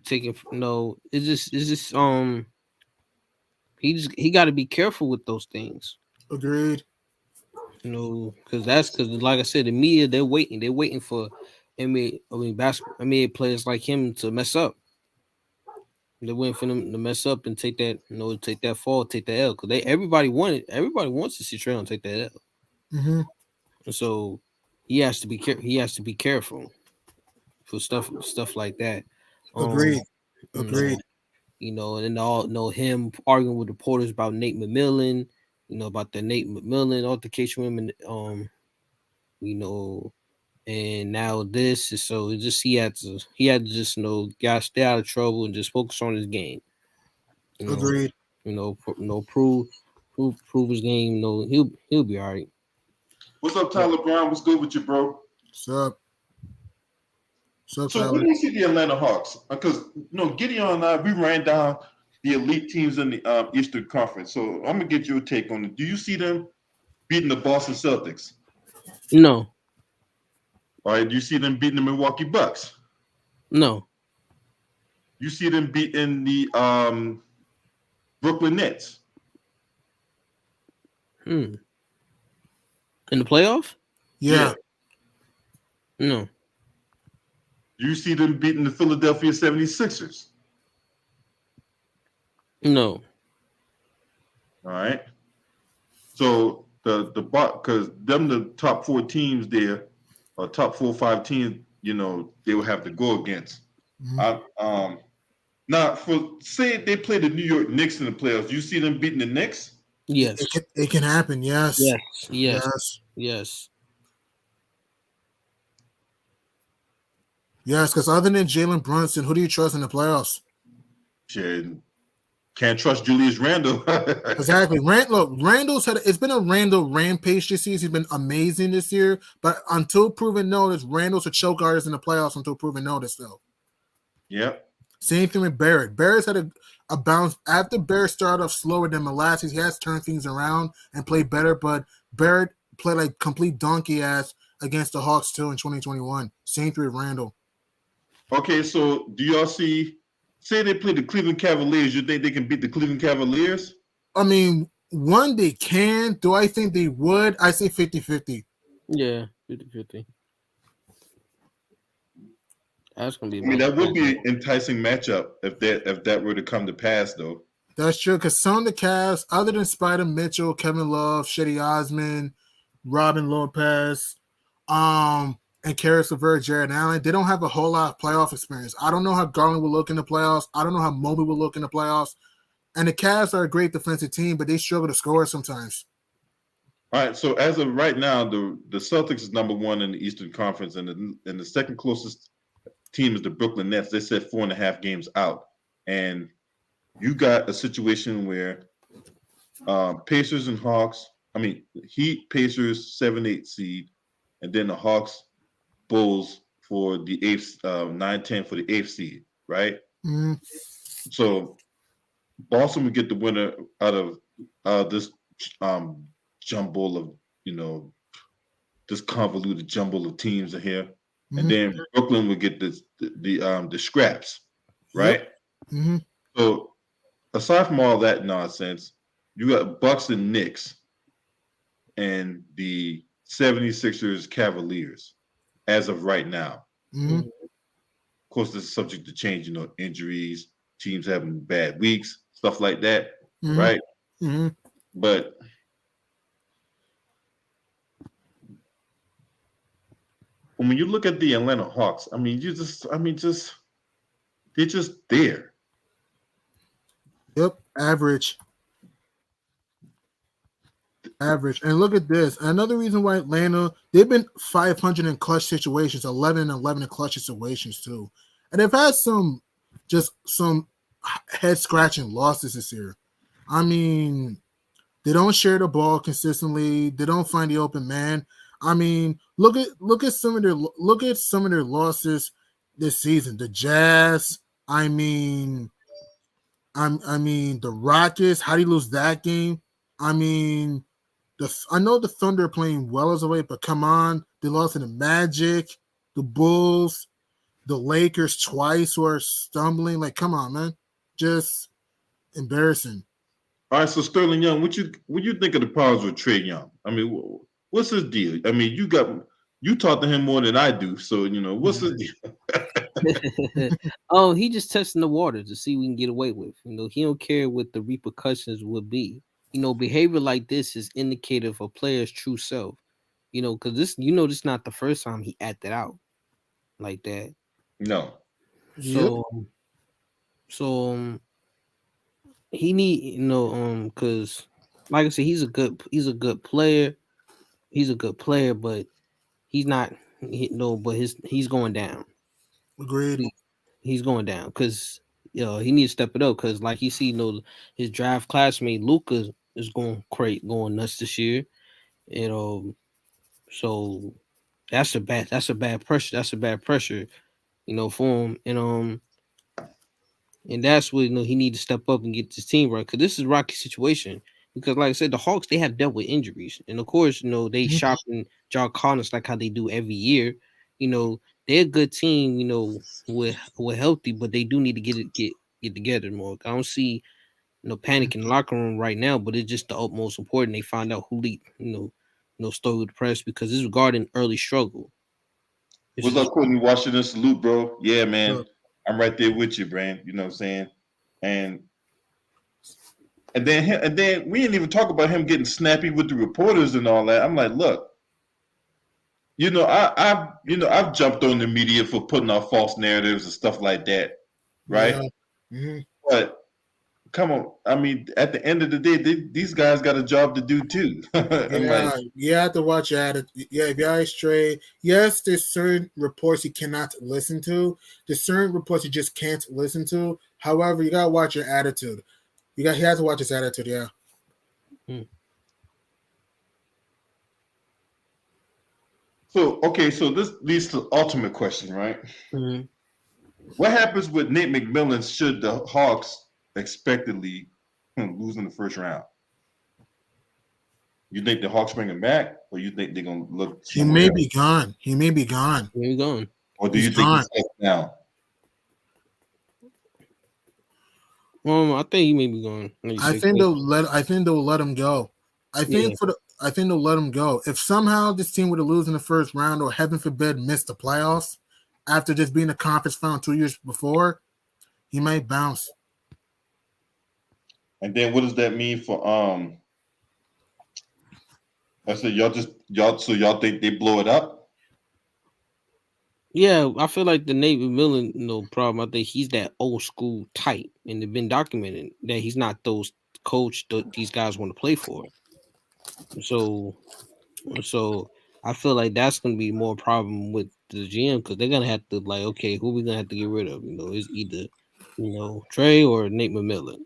Taking. It's just. He got to be careful with those things. Agreed. Because like I said, the media they're waiting for NBA players like him to mess up. They're waiting for them to mess up and take that, take that fall, take that L. Because everybody wants to see Trae take that L. Mm-hmm. And so he has to be careful for stuff like that. Agreed. And then all him arguing with reporters about Nate McMillan, about the Nate McMillan altercation with him, and now this is so it just he had to just gotta stay out of trouble and just focus on his game. Agreed. Prove his game. He'll be all right. What's up, Tyler Brown? What's good with you, bro? What's up? So what do you see the Atlanta Hawks? Because Gideon and I, we ran down the elite teams in the Eastern Conference. So I'm gonna get your take on it. Do you see them beating the Boston Celtics? No. All right. Do you see them beating the Milwaukee Bucks? No. You see them beating the Brooklyn Nets? In the playoff? Yeah. No. Do you see them beating the Philadelphia 76ers? No. All right. So because them the top 4 teams there, or top 4 or 5 teams, they will have to go against. Now for say they play the New York Knicks in the playoffs, you see them beating the Knicks? Yes. It can happen. Yes. Yes. Yes. Yes. Yes. Yes. Because other than Jalen Brunson, who do you trust in the playoffs? Shit, can't trust Julius Randle. Exactly. Randall's it's been a Randall rampage this season. He's been amazing this year, but until proven notice, Randall's a choke artist in the playoffs until proven notice, though. Yep. Same thing with Barrett. Barrett's had a bounce after Barrett started off slower than molasses. He has turned things around and played better, but Barrett played like complete donkey ass against the Hawks too in 2021. Same thing with Randall. Okay, so do y'all see? Say they play the Cleveland Cavaliers. You think they can beat the Cleveland Cavaliers? I mean, one, they can. Do I think they would? I say 50-50. Yeah. 50-50. That's gonna be. I mean, that would be an enticing matchup if that were to come to pass, though. That's true, because some of the cast, other than Spider Mitchell, Kevin Love, Shetty Osman, Robin Lopez, and Karis LeVert, Jared Allen, they don't have a whole lot of playoff experience. I don't know how Garland will look in the playoffs. I don't know how Mobley will look in the playoffs. And the Cavs are a great defensive team, but they struggle to score sometimes. All right, so as of right now, the Celtics is number one in the Eastern Conference, and the second closest team is the Brooklyn Nets. They said 4.5 games out, and you got a situation where Pacers and Hawks. I mean, Heat, Pacers, 7-8 seed, and then the Hawks, Bulls for the 8th, 9-10 for the 8th seed, right? Mm-hmm. So Boston would get the winner out of this jumble of this convoluted jumble of teams in here, Mm-hmm. and then Brooklyn would get the scraps, right? Yep. Mm-hmm. So aside from all that nonsense, you got Bucks and Knicks and the 76ers Cavaliers as of right now. Mm-hmm. Of course, this is subject to change, injuries, teams having bad weeks, stuff like that, Mm-hmm. right? Mm-hmm. But when you look at the Atlanta Hawks, I mean, they're just there. Yep, average. And look at this. Another reason why Atlanta, they've been 500 in clutch situations, 11-11 in clutch situations too. And they've had some head scratching losses this year. I mean, they don't share the ball consistently. They don't find the open man. I mean, look at some of their losses this season. The Jazz, I mean the Rockets, how do you lose that game? I mean, I know the Thunder are playing well as of late, but come on, they lost to the Magic, the Bulls, the Lakers twice, who are stumbling. Like, come on, man, just embarrassing. All right, so Sterling Young, what you think of the problems with Trae Young? I mean, what's his deal? I mean, you talk to him more than I do, so what's his deal? Oh, he just testing the water to see what we can get away with. He don't care what the repercussions would be. Behavior like this is indicative of a player's true self. Because this is not the first time he acted out like that. No. So he need because like I said, he's a good player. He's a good player, but he's not. But he's going down. Agreed. He's going down because he needs to step it up because like you see, his draft classmate Luka is going nuts this year. So that's a bad pressure. That's a bad pressure, for him. And that's what he need to step up and get his team right because this is a rocky situation. Because like I said, the Hawks they have dealt with injuries, and of course, they shopping John Collins like how they do every year. They're a good team. We're healthy, but they do need to get together more. I don't see panic in the locker room right now, but it's just the utmost important they find out who lead story with the press because it's regarding early struggle. What's up, Courtney Washington? Salute, bro. Yeah, man. I'm right there with you, Brand. You know what I'm saying? And then we didn't even talk about him getting snappy with the reporters and all that. I'm like, look, I've jumped on the media for putting out false narratives and stuff like that, right? Yeah. Mm-hmm. But come on, I mean, at the end of the day, these guys got a job to do too. I'm like, Yeah, you have to watch your attitude. Yeah, if you're straight, yes, there's certain reports you cannot listen to. There's certain reports you just can't listen to. However, you gotta watch your attitude. He has to watch his attitude. Yeah. so okay, so this leads to the ultimate question, right? Mm-hmm. What happens with Nate McMillan should the Hawks expectedly lose in the first round? You think the Hawks bring him back, or you think they're gonna look He somewhere may else, be gone. He may be gone. Where you going? or do He's you think gone. he's steps down? I think he may be going. I think they'll let him go. I think they'll let him go. If somehow this team were to lose in the first round, or heaven forbid miss the playoffs after just being a conference final 2 years before, he might bounce. And then what does that mean for I said y'all think they blow it up? Yeah, I feel like the Nate McMillan, problem. I think he's that old school type, and it's been documented that he's not those coach these guys want to play for. So I feel like that's going to be more problem with the GM because they're gonna have to like, okay, who we gonna have to get rid of? It's either Trae or Nate McMillan.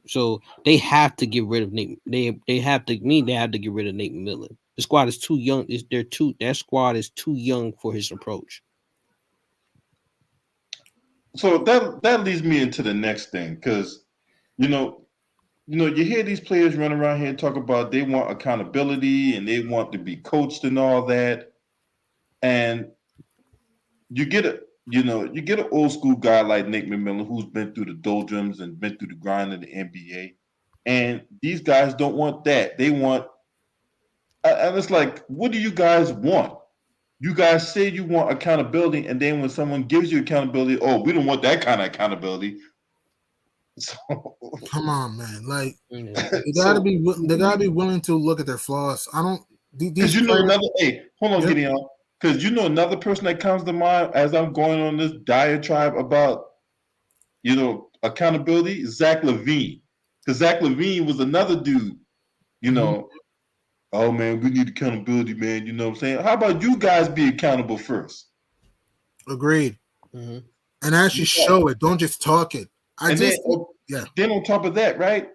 So they have to get rid of Nate. They have to get rid of Nate McMillan. The squad is too young. That squad is too young for his approach. So that leads me into the next thing, because you hear these players run around here and talk about they want accountability and they want to be coached and all that, and you get an old school guy like Nick McMillan who's been through the doldrums and been through the grind of the NBA, and these guys don't want that. They want, and it's like, what do you guys want? You guys say you want accountability, and then when someone gives you accountability, oh, we don't want that kind of accountability. So, Come on, man. Like Yeah. they gotta be willing to look at their flaws. I don't. Because These players. hold on, Yep. Gideon. Because another person that comes to mind as I'm going on this diatribe about, accountability, Zach LaVine. Because Zach LaVine was another dude, you know, oh man, we need accountability, man. You know what I'm saying? How about you guys be accountable first? Agreed. Mm-hmm. And actually show it. Don't just talk it. Then on top of that, right?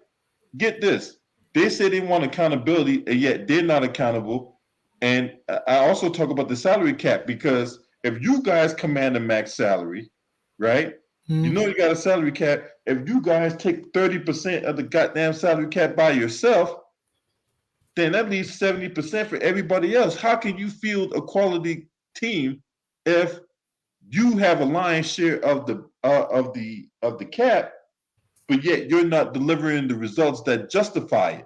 Get this. They say they want accountability, and yet they're not accountable. And I also talk about the salary cap, because if you guys command a max salary, right? You got a salary cap. If you guys take 30% of the goddamn salary cap by yourself, then that leaves 70% for everybody else. How can you field a quality team if you have a lion's share of the cap, but yet you're not delivering the results that justify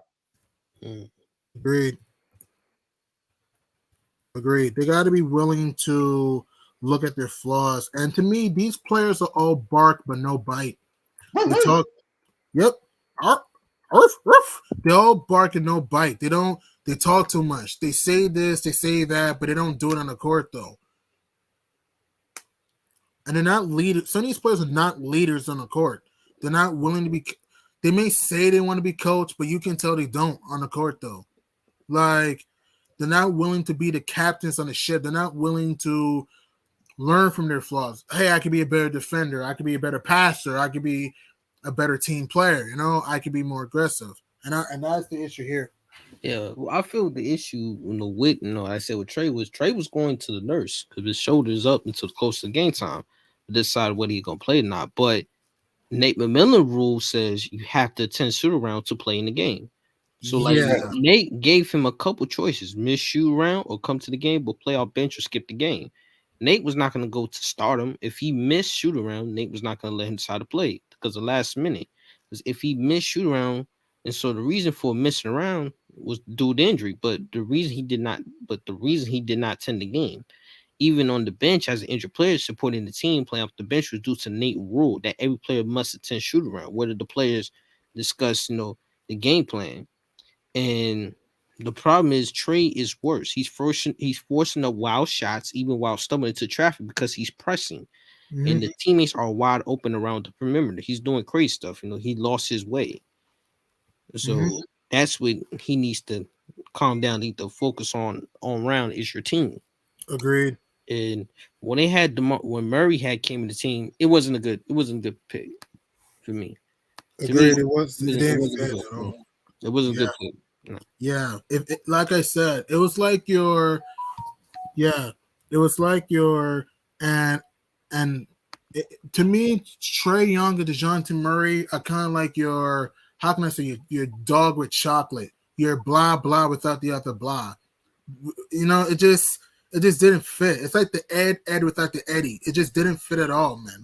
it? Agreed. Agreed. They got to be willing to look at their flaws. And to me, these players are all bark but no bite. They talk. Yep. Arf, arf, arf. They all bark and no bite. They talk too much. They say this, they say that, but they don't do it on the court though. And they're not leaders. Some of these players are not leaders on the court. They're not willing to be. They may say they want to be coached, but you can tell they don't on the court though. Like, they're not willing to be the captains on the ship. They're not willing to learn from their flaws. Hey, I could be a better defender. I could be a better passer. I could be a better team player. I could be more aggressive. And that's the issue here. Yeah, well, I feel the issue with I said with Trae was going to the nurse because his shoulders up until close to game time to decide whether he's gonna play or not. But Nate McMillan rule says you have to attend shoot around to play in the game. So Nate gave him a couple choices: miss shoot around or come to the game, but play off bench or skip the game. Nate was not going to go to start him. If he missed shoot around, Nate was not going to let him decide to play because the last minute. Because if he missed shoot around, and so the reason for missing around was due to injury, but the reason he did not attend the game, even on the bench as an injured player supporting the team playing off the bench, was due to Nate rule that every player must attend shoot around, whether the players discuss, the game plan. And The problem is Trae is worse. He's forcing up wild shots even while stumbling into traffic because he's pressing. Mhm. And the teammates are wide open around the perimeter. He's doing crazy stuff. He lost his way. So that's what he needs to calm down. Need to focus on round is your team. Agreed. And when they had when Murray came in the team, it wasn't a good pick for me. Agreed. It Didn't fit at all. It wasn't a good pick. No. Yeah. Like I said, it was like your and to me, Trae Young and DeJounte Murray are kind of like your, how can I say, your dog with chocolate. Your blah blah without the other blah. It just didn't fit. It's like the Ed without the Eddie. It just didn't fit at all, man.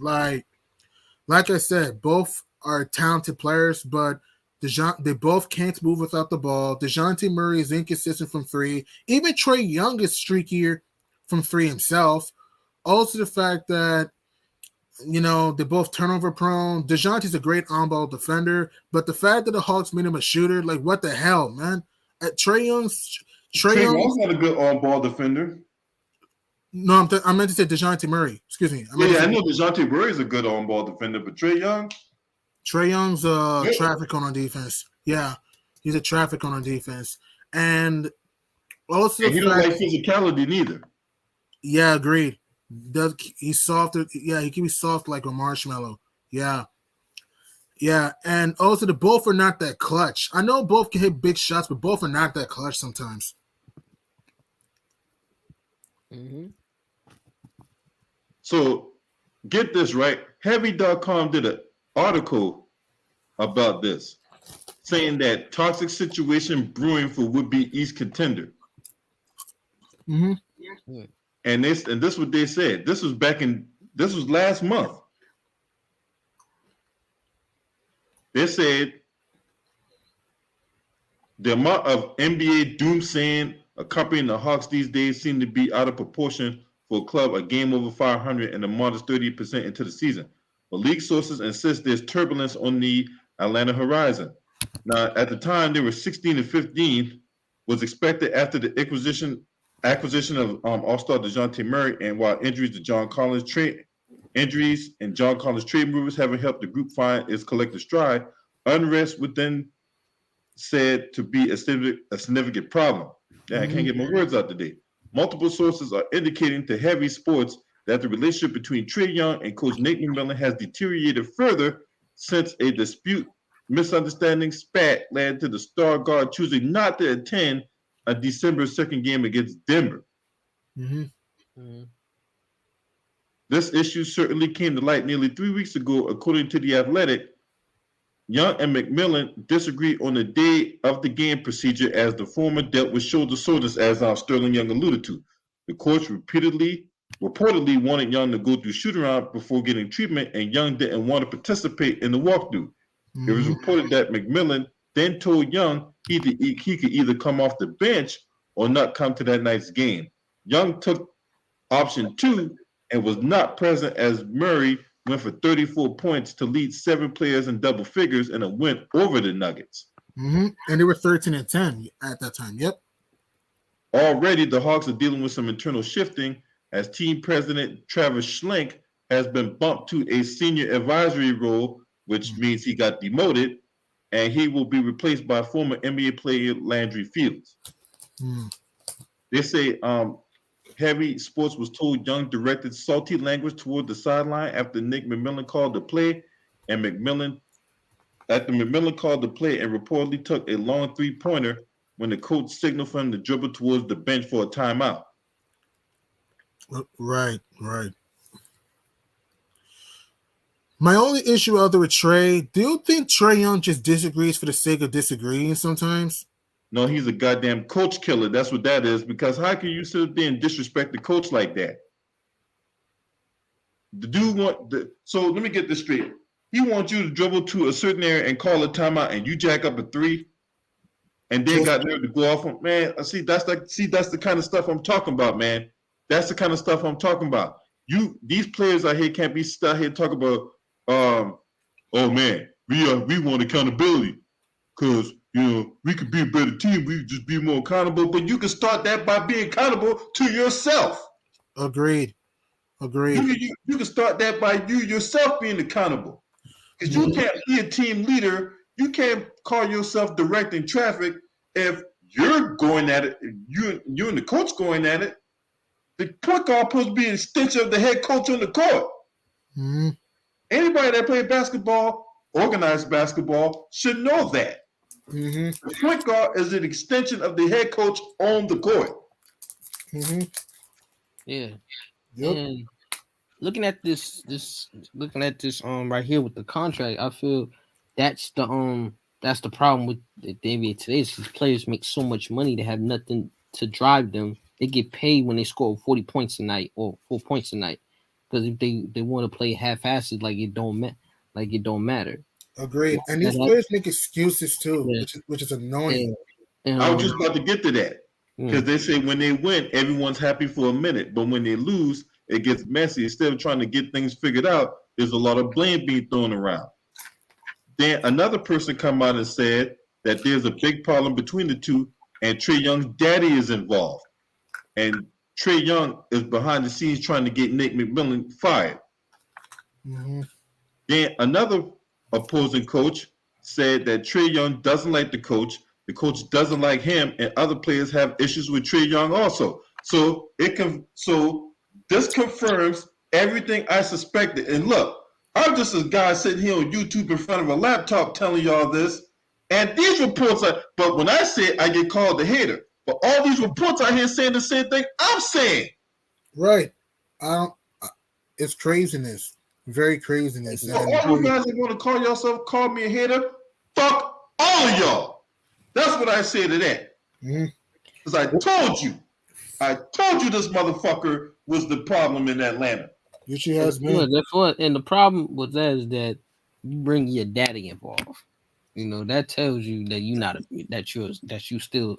Like I said, both are talented players, but they both can't move without the ball. DeJounte Murray is inconsistent from three. Even Trae Young is streakier from three himself. Also, the fact that they're both turnover prone. DeJounte's a great on-ball defender, but the fact that the Hawks made him a shooter, like what the hell, man? Trae Young's not a good on-ball defender. No, I meant to say DeJounte Murray. Excuse me. I know DeJounte Murray is a good on-ball defender, but Trae Young's traffic on defense. Yeah, he's a traffic on defense, and also he don't like physicality neither. Yeah, agreed. He's softer? Yeah, he can be soft like a marshmallow. Yeah, and also the both are not that clutch. I know both can hit big shots, but both are not that clutch sometimes. So get this right. Heavy.com did an article about this, saying that toxic situation brewing for would-be East contender. And this is what they said. This was last month. They said the amount of NBA doomsaying accompanying the Hawks these days seem to be out of proportion for a club a game over 500 and a modest 30% into the season. But league sources insist there's turbulence on the Atlanta horizon. Now, at the time, they were 16-15, was expected after the acquisition of All-Star DeJounte Murray, and while injuries and John Collins trade moves haven't helped the group find its collective stride, unrest within said to be a significant problem. Yeah, I can't get my words out today. Multiple sources are indicating to Heavy Sports that the relationship between Trae Young and Coach Nate McMillan has deteriorated further since a misunderstanding spat led to the star guard choosing not to attend a December 2nd game against Denver. This issue certainly came to light nearly 3 weeks ago, according to The Athletic. Young and McMillan disagreed on the day of the game procedure as the former dealt with shoulder soreness, as Sterling Young alluded to. The coach reportedly wanted Young to go through shoot-around before getting treatment, and Young didn't want to participate in the walkthrough. It was reported that McMillan then told Young he could either come off the bench or not come to that night's game. Young took option 2 and was not present as Murray went for 34 points to lead 7 players in double figures in a win over the Nuggets. And they were 13-10 at that time. Yep. Already, the Hawks are dealing with some internal shifting as team president Travis Schlenk has been bumped to a senior advisory role, which means he got demoted, and he will be replaced by former NBA player Landry Fields. They say Heavy Sports was told Young directed salty language toward the sideline after Nick McMillan called the play, and McMillan called the play and reportedly took a long three-pointer when the coach signaled for him to dribble towards the bench for a timeout. Right. My only issue out there with Trae, do you think Trae Young just disagrees for the sake of disagreeing sometimes? No, he's a goddamn coach killer. That's what that is. Because how can you sit there and disrespect the coach like that? The dude so let me get this straight. He wants you to dribble to a certain area and call a timeout, and you jack up a 3, and then got nerve to go off him. Man, that's the kind of stuff I'm talking about, man. That's the kind of stuff I'm talking about. These players out here can't be stuck here talking about, oh man, we want accountability because we could be a better team. We just be more accountable. But you can start that by being accountable to yourself. Agreed. You can start that by you yourself being accountable. Because you can't be a team leader. You can't call yourself directing traffic if you're going at it. You and the coach going at it. The point guard supposed to be an extension of the head coach on the court. Mm-hmm. Anybody that played basketball, organized basketball, should know that. Mm-hmm. The point guard is an extension of the head coach on the court. Mm-hmm. Yeah. Yep. And looking at this right here with the contract, I feel that's the problem with the NBA today. Is these players make so much money to have nothing to drive them. They get paid when they score 40 points a night or 4 points a night. Because if they want to play half-assed, it don't matter. Agreed. And these players make excuses too, which is annoying. And, I was just about to get to that. Because they say when they win, everyone's happy for a minute. But when they lose, it gets messy. Instead of trying to get things figured out, there's a lot of blame being thrown around. Then another person come out and said that there's a big problem between the two, and Trae Young's daddy is involved. And Trae Young is behind the scenes trying to get Nate McMillan fired. Mm-hmm. Then another opposing coach said that Trae Young doesn't like the coach doesn't like him, and other players have issues with Trae Young also. So this confirms everything I suspected. And look, I'm just a guy sitting here on YouTube in front of a laptop telling y'all this, and these reports but when I say it, I get called a hater. But all these reports out here saying the same thing I'm saying. Right. It's craziness. Very craziness. So all you guys that want to call me a hater, fuck all of y'all. That's what I say to that. Because I told you this motherfucker was the problem in Atlanta. Which he has been. And the problem with that is that you bring your daddy involved. That tells you that that you still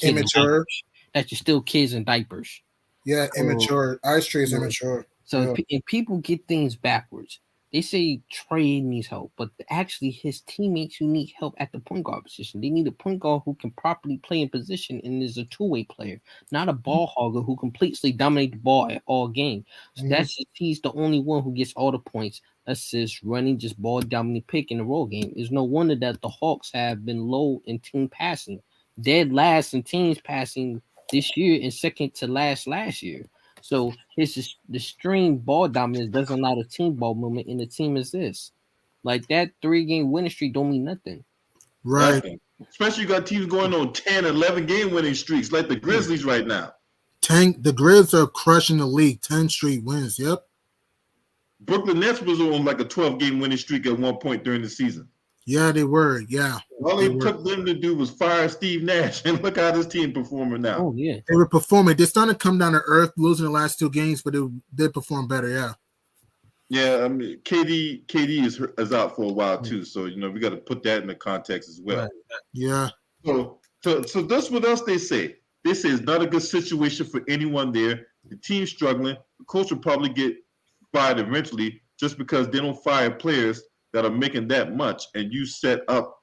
immature. That you're still kids in diapers. Yeah, immature. Ice Trae is immature. So and people get things backwards. They say Trae needs help, but actually his teammates who need help at the point guard position. They need a point guard who can properly play in position and is a two-way player, not a ball hogger who completely dominate the ball at all game. So he's the only one who gets all the points, assists, running, just ball dominant pick in the roll game. It's no wonder that the Hawks have been low in team passing, dead last in teams passing this year and second to last year. So his extreme ball dominance doesn't allow the team ball movement, and the team is this. Like that 3-game winning streak don't mean nothing. Right. Nothing. Especially you got teams going on 10, 11 game winning streaks like the Grizzlies right now. The Grizz are crushing the league. 10 straight wins. Yep. Brooklyn Nets was on like a 12-game winning streak at one point during the season. Yeah, they were. Yeah. All it took them to do was fire Steve Nash, and look how this team performing now. Oh, yeah. They were performing. They're starting to come down to earth, losing the last 2 games, but they did perform better, yeah. Yeah, I mean, KD is out for a while, too, so, we got to put that in the context as well. Right. Yeah. So that's what else they say. They say it's not a good situation for anyone there. The team's struggling. The coach will probably get fired eventually just because they don't fire players that are making that much, and you set up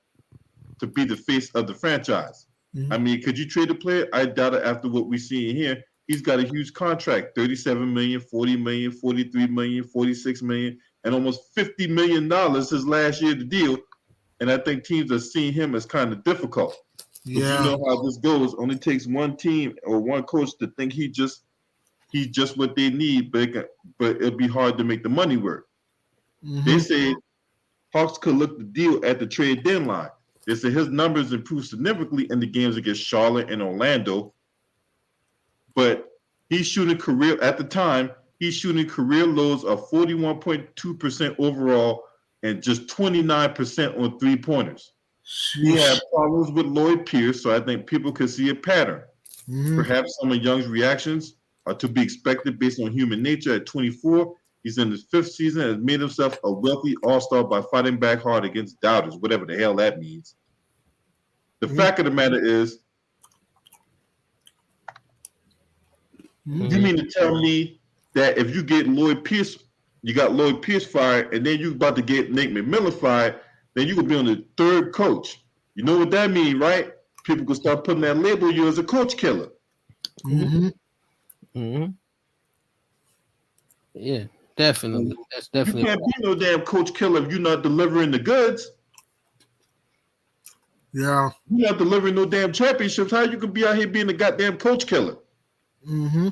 to be the face of the franchise. Mm-hmm. I mean, could you trade a player? I doubt it after what we see in here. He's got a huge contract, $37 million, $40 million, $43 million, $46 million, and almost $50 million his last year to deal. And I think teams are seeing him as kind of difficult. Yeah. You know how this goes. Only takes one team or one coach to think he's just what they need, but it'll be hard to make the money work. Mm-hmm. They say Hawks could look the deal at the trade deadline. They say his numbers improved significantly in the games against Charlotte and Orlando, but he's shooting career lows of 41.2% overall and just 29% on 3-pointers. He had problems with Lloyd Pierce, so I think people could see a pattern. Mm-hmm. Perhaps some of Young's reactions are to be expected based on human nature. At 24, he's in his 5th season and has made himself a wealthy all-star by fighting back hard against doubters, whatever the hell that means. The fact of the matter is, you mean to tell me that if you get Lloyd Pierce fired, and then you're about to get Nate McMillan fired, then you could be on the 3rd coach. You know what that means, right? People can start putting that label you as a coach killer. Mm-hmm. Mm-hmm. Yeah, definitely. That's You definitely. can't be no damn coach killer if you're not delivering the goods. Yeah. You're not delivering no damn championships. How you can be out here being a goddamn coach killer? Mm-hmm.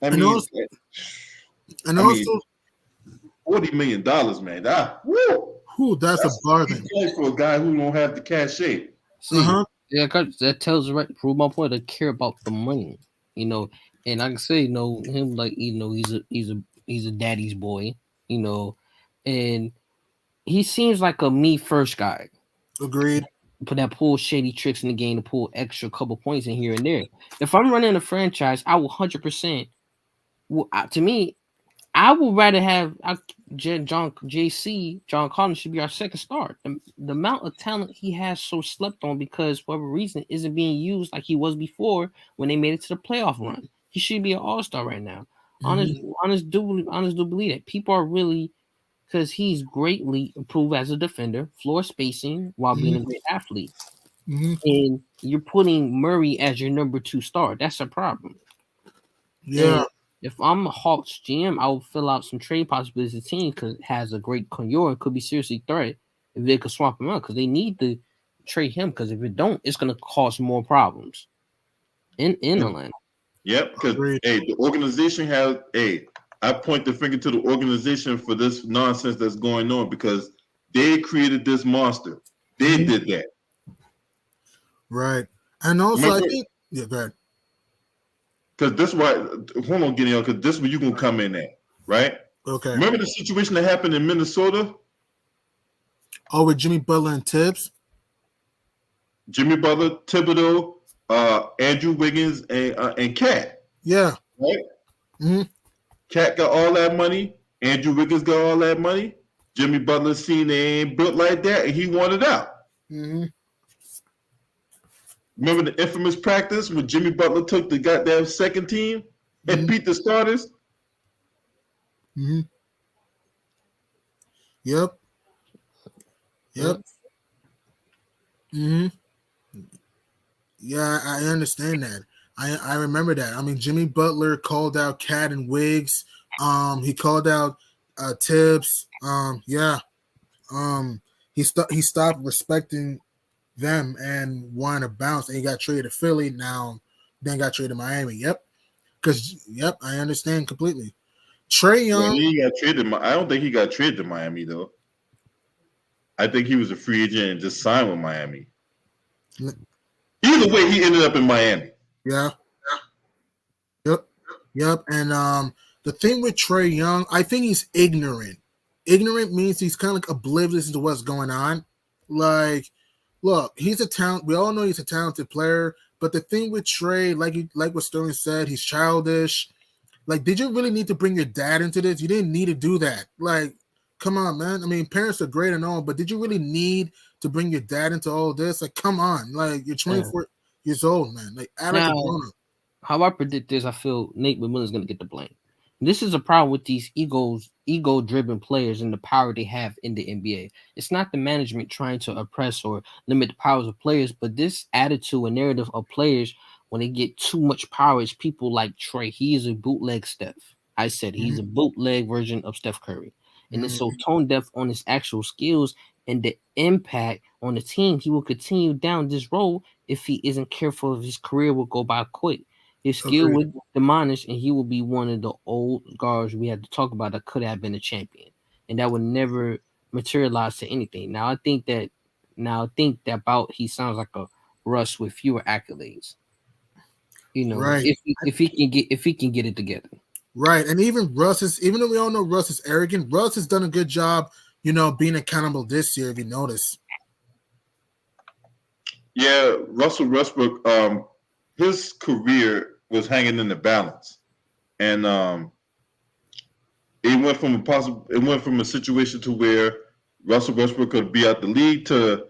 I And mean, also, and I mean, also, $40 million, man. Woo! who? That's a That's a bargain. big play for a guy who don't have the cachet. See, Uh-huh. yeah, 'cause that tells right prove my point. They care about the money, you know. And I can say, him like he's a daddy's boy, you know, and he seems like a me first guy. Agreed. Put that pull shady tricks in the game to pull extra couple points in here and there. If I'm running a franchise, I will 100%. Well, to me, I would rather have John Collins should be our second star. The amount of talent he has so slept on because for whatever reason isn't being used like he was before when they made it to the playoff run. He should be an all-star right now. Mm-hmm. Honest do believe that people are really because he's greatly improved as a defender, floor spacing while being a Mm-hmm. great athlete. Mm-hmm. And you're putting Murray as your number 2 star. That's a problem. Yeah. And if I'm a Hawks GM, I will fill out some trade possibilities. The team because it has a great Conyor and could be seriously threat if they could swap him out because they need to trade him because if it don't, it's going to cause more problems in Atlanta. Yep, because Agreed. the organization has I point the finger to the organization for this nonsense that's going on because they created this monster. They Mhm. did that. Right. And also, I think, yeah, go ahead. Because this why hold on, Gideon, because this is where you're gonna come in at, right? Okay. Remember the situation that happened in Minnesota? Oh, with Jimmy Butler and Tibbs? Jimmy Butler, Thibodeau, Andrew Wiggins, and Cat. Yeah. Right? Mm-hmm. Cat got all that money. Andrew Wiggins got all that money. Jimmy Butler seen they ain't built like that, and he wanted out. Mm-hmm. Remember the infamous practice when Jimmy Butler took the goddamn second team and beat the starters? Mm-hmm. Yep. Yep. Mm-hmm. Yeah, I understand that. I remember that. I mean, Jimmy Butler called out Cat and Wiggs. He called out Tibbs. Yeah. He stopped respecting them and wanted to bounce, and he got traded to Philly. Now, then got traded to Miami. Yep. Yep, I understand completely. Trae Well, Young. he got traded. I don't think he got traded to Miami though. I think he was a free agent and just signed with Miami. Either way, he ended up in Miami. Yeah. Yep. Yep. And the thing with Trae Young, I think he's ignorant. Ignorant means he's kind of like oblivious to what's going on. Like, look, he's a talent. We all know he's a talented player. But the thing with Trae, like what Sterling said, he's childish. Like, did you really need to bring your dad into this? You didn't need to do that. Like, come on, man. I mean, parents are great and all, but did you really need to bring your dad into all this? Like, come on. Like, you're 24 years old, man. Like, act like a grown-up. How I predict this, I feel Nate McMillan's going to get the blame. This is a problem with these ego-driven players and the power they have in the NBA. It's not the management trying to oppress or limit the powers of players, but this attitude and narrative of players when they get too much power is people like Trae. He is a bootleg Steph. I said he's a bootleg version of Steph Curry. And it's so tone deaf on his actual skills and the impact on the team. He will continue down this road if he isn't careful. His career will go by quick. His skill would diminish, and he will be one of the old guards we had to talk about that could have been a champion, and that would never materialize to anything. Now I think that about he sounds like a Russ with fewer accolades. You know, right. if he can get it together. Right. And even though we all know Russ is arrogant, Russ has done a good job, being accountable this year, if you notice. Yeah, Russell Westbrook, his career was hanging in the balance. And it went from a situation to where Russell Westbrook could be out the league to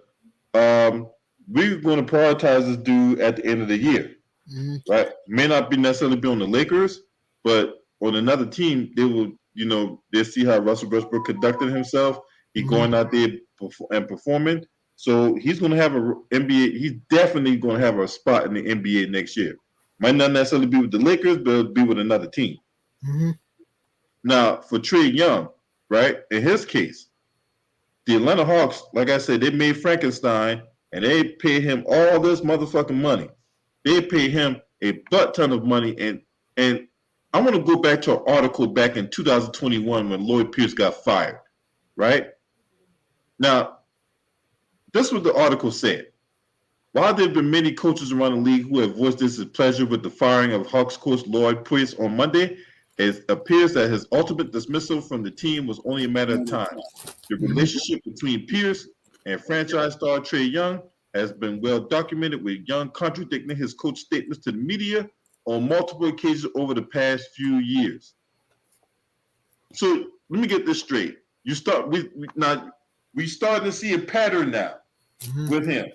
we're going to prioritize this dude at the end of the year. Right? May not be necessarily be on the Lakers, but on another team, they will, they'll see how Russell Westbrook conducted himself. He going out there and performing. So he's going to have a NBA. He's definitely going to have a spot in the NBA next year. Might not necessarily be with the Lakers, but it'll be with another team. Mm-hmm. Now for Trae Young, right? In his case, the Atlanta Hawks, like I said, they made Frankenstein and they paid him all this motherfucking money. They paid him a butt ton of money, and I want to go back to an article back in 2021 when Lloyd Pierce got fired, right? Now, this is what the article said. While there have been many coaches around the league who have voiced this displeasure with the firing of Hawks coach Lloyd Pierce on Monday, it appears that his ultimate dismissal from the team was only a matter of time. The relationship between Pierce and franchise star Trae Young has been well documented, with Young contradicting his coach statements to the media on multiple occasions over the past few years. So let me get this straight. We starting to see a pattern now with him.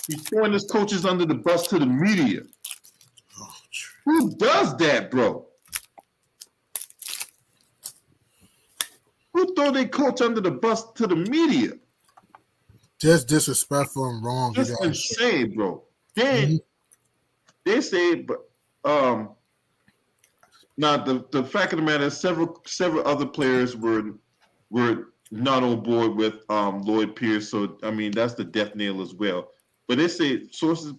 He's throwing his coaches under the bus to the media. Who does that, bro? Who throw their coach under the bus to the media? Just disrespectful and wrong. Just insane, bro. Then they say, but now the fact of the matter is several other players were not on board with Lloyd Pierce. So I mean that's the death nail as well. But they say sources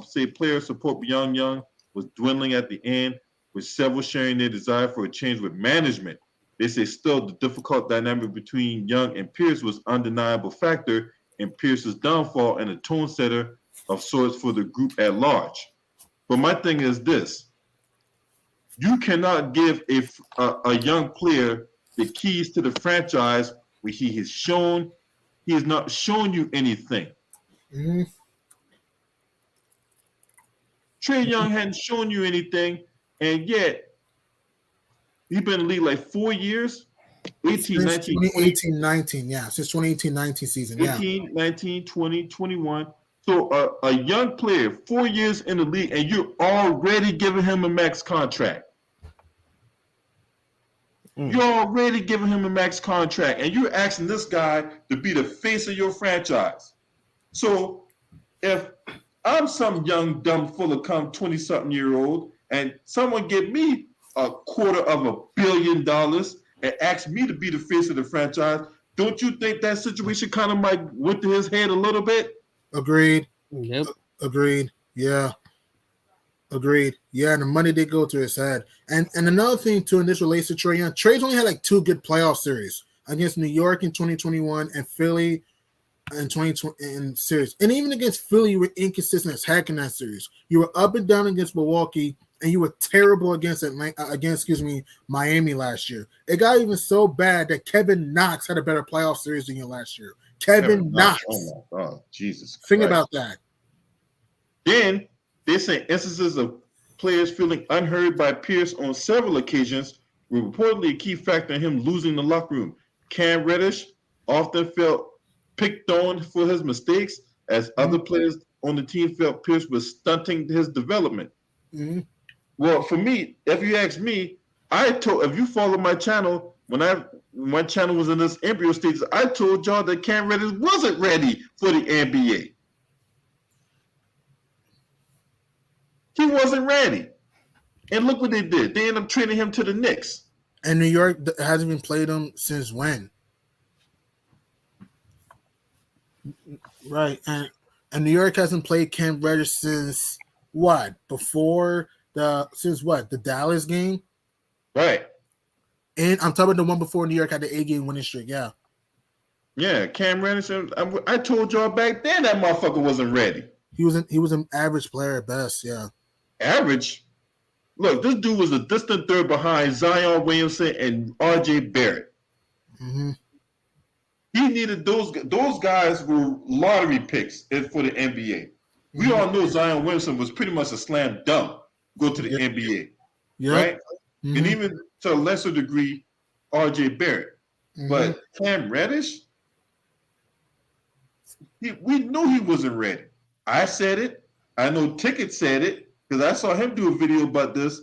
say player support beyond Young was dwindling at the end, with several sharing their desire for a change with management. They say still the difficult dynamic between Young and Pierce was an undeniable factor in Pierce's downfall and a tone setter of sorts for the group at large. But my thing is this: you cannot give a young player the keys to the franchise where he has not shown you anything. Mm-hmm. Trae Young hadn't shown you anything, and yet he's been in the league like 4 years. 18, 19, 2018, 19, yeah. Since 2018-19 season, 18, 19, 20, 21. So a young player, 4 years in the league, and you're already giving him a max contract. You're already giving him a max contract, and you're asking this guy to be the face of your franchise. So if I'm some young, dumb, full of cum 20-something-year-old, and someone give me $250 million and ask me to be the face of the franchise, don't you think that situation kind of might went to his head a little bit? Agreed. Yep. Agreed. Yeah. Agreed. Yeah, and the money did go to his head. And another thing too, and this relates to Trae Young. Trae's only had like 2 good playoff series against New York in 2021 and Philly in 2020 in series. And even against Philly, you were inconsistent as heck in that series. You were up and down against Milwaukee, and you were terrible against Miami last year. It got even so bad that Kevin Knox had a better playoff series than you last year. Kevin Knox. Oh my God, Jesus. Think about that. Then they say instances of players feeling unheard by Pierce on several occasions were reportedly a key factor in him losing the locker room. Cam Reddish often felt picked on for his mistakes, as other players on the team felt Pierce was stunting his development. Mm-hmm. Well, for me, if you ask me, if you follow my channel, when my channel was in this embryo stage, I told y'all that Cam Reddish wasn't ready for the NBA. He wasn't ready. And look what they did. They ended up trading him to the Knicks. And New York hasn't been played him since when? Right. And New York hasn't played Cam Reddish since what? The Dallas game? Right. And I'm talking about the one before New York had the 8-game winning streak. Yeah. Yeah, Cam Reddish. I told y'all back then that motherfucker wasn't ready. He was an average player at best. Yeah. Average? Look, this dude was a distant third behind Zion Williamson and R.J. Barrett. Mm-hmm. He needed those guys were lottery picks for the NBA. We all know Zion Williamson was pretty much a slam dunk go to the NBA, right? Mm-hmm. And even to a lesser degree, R.J. Barrett. Mm-hmm. But Cam Reddish, we knew he wasn't ready. I said it. I know Ticket said it because I saw him do a video about this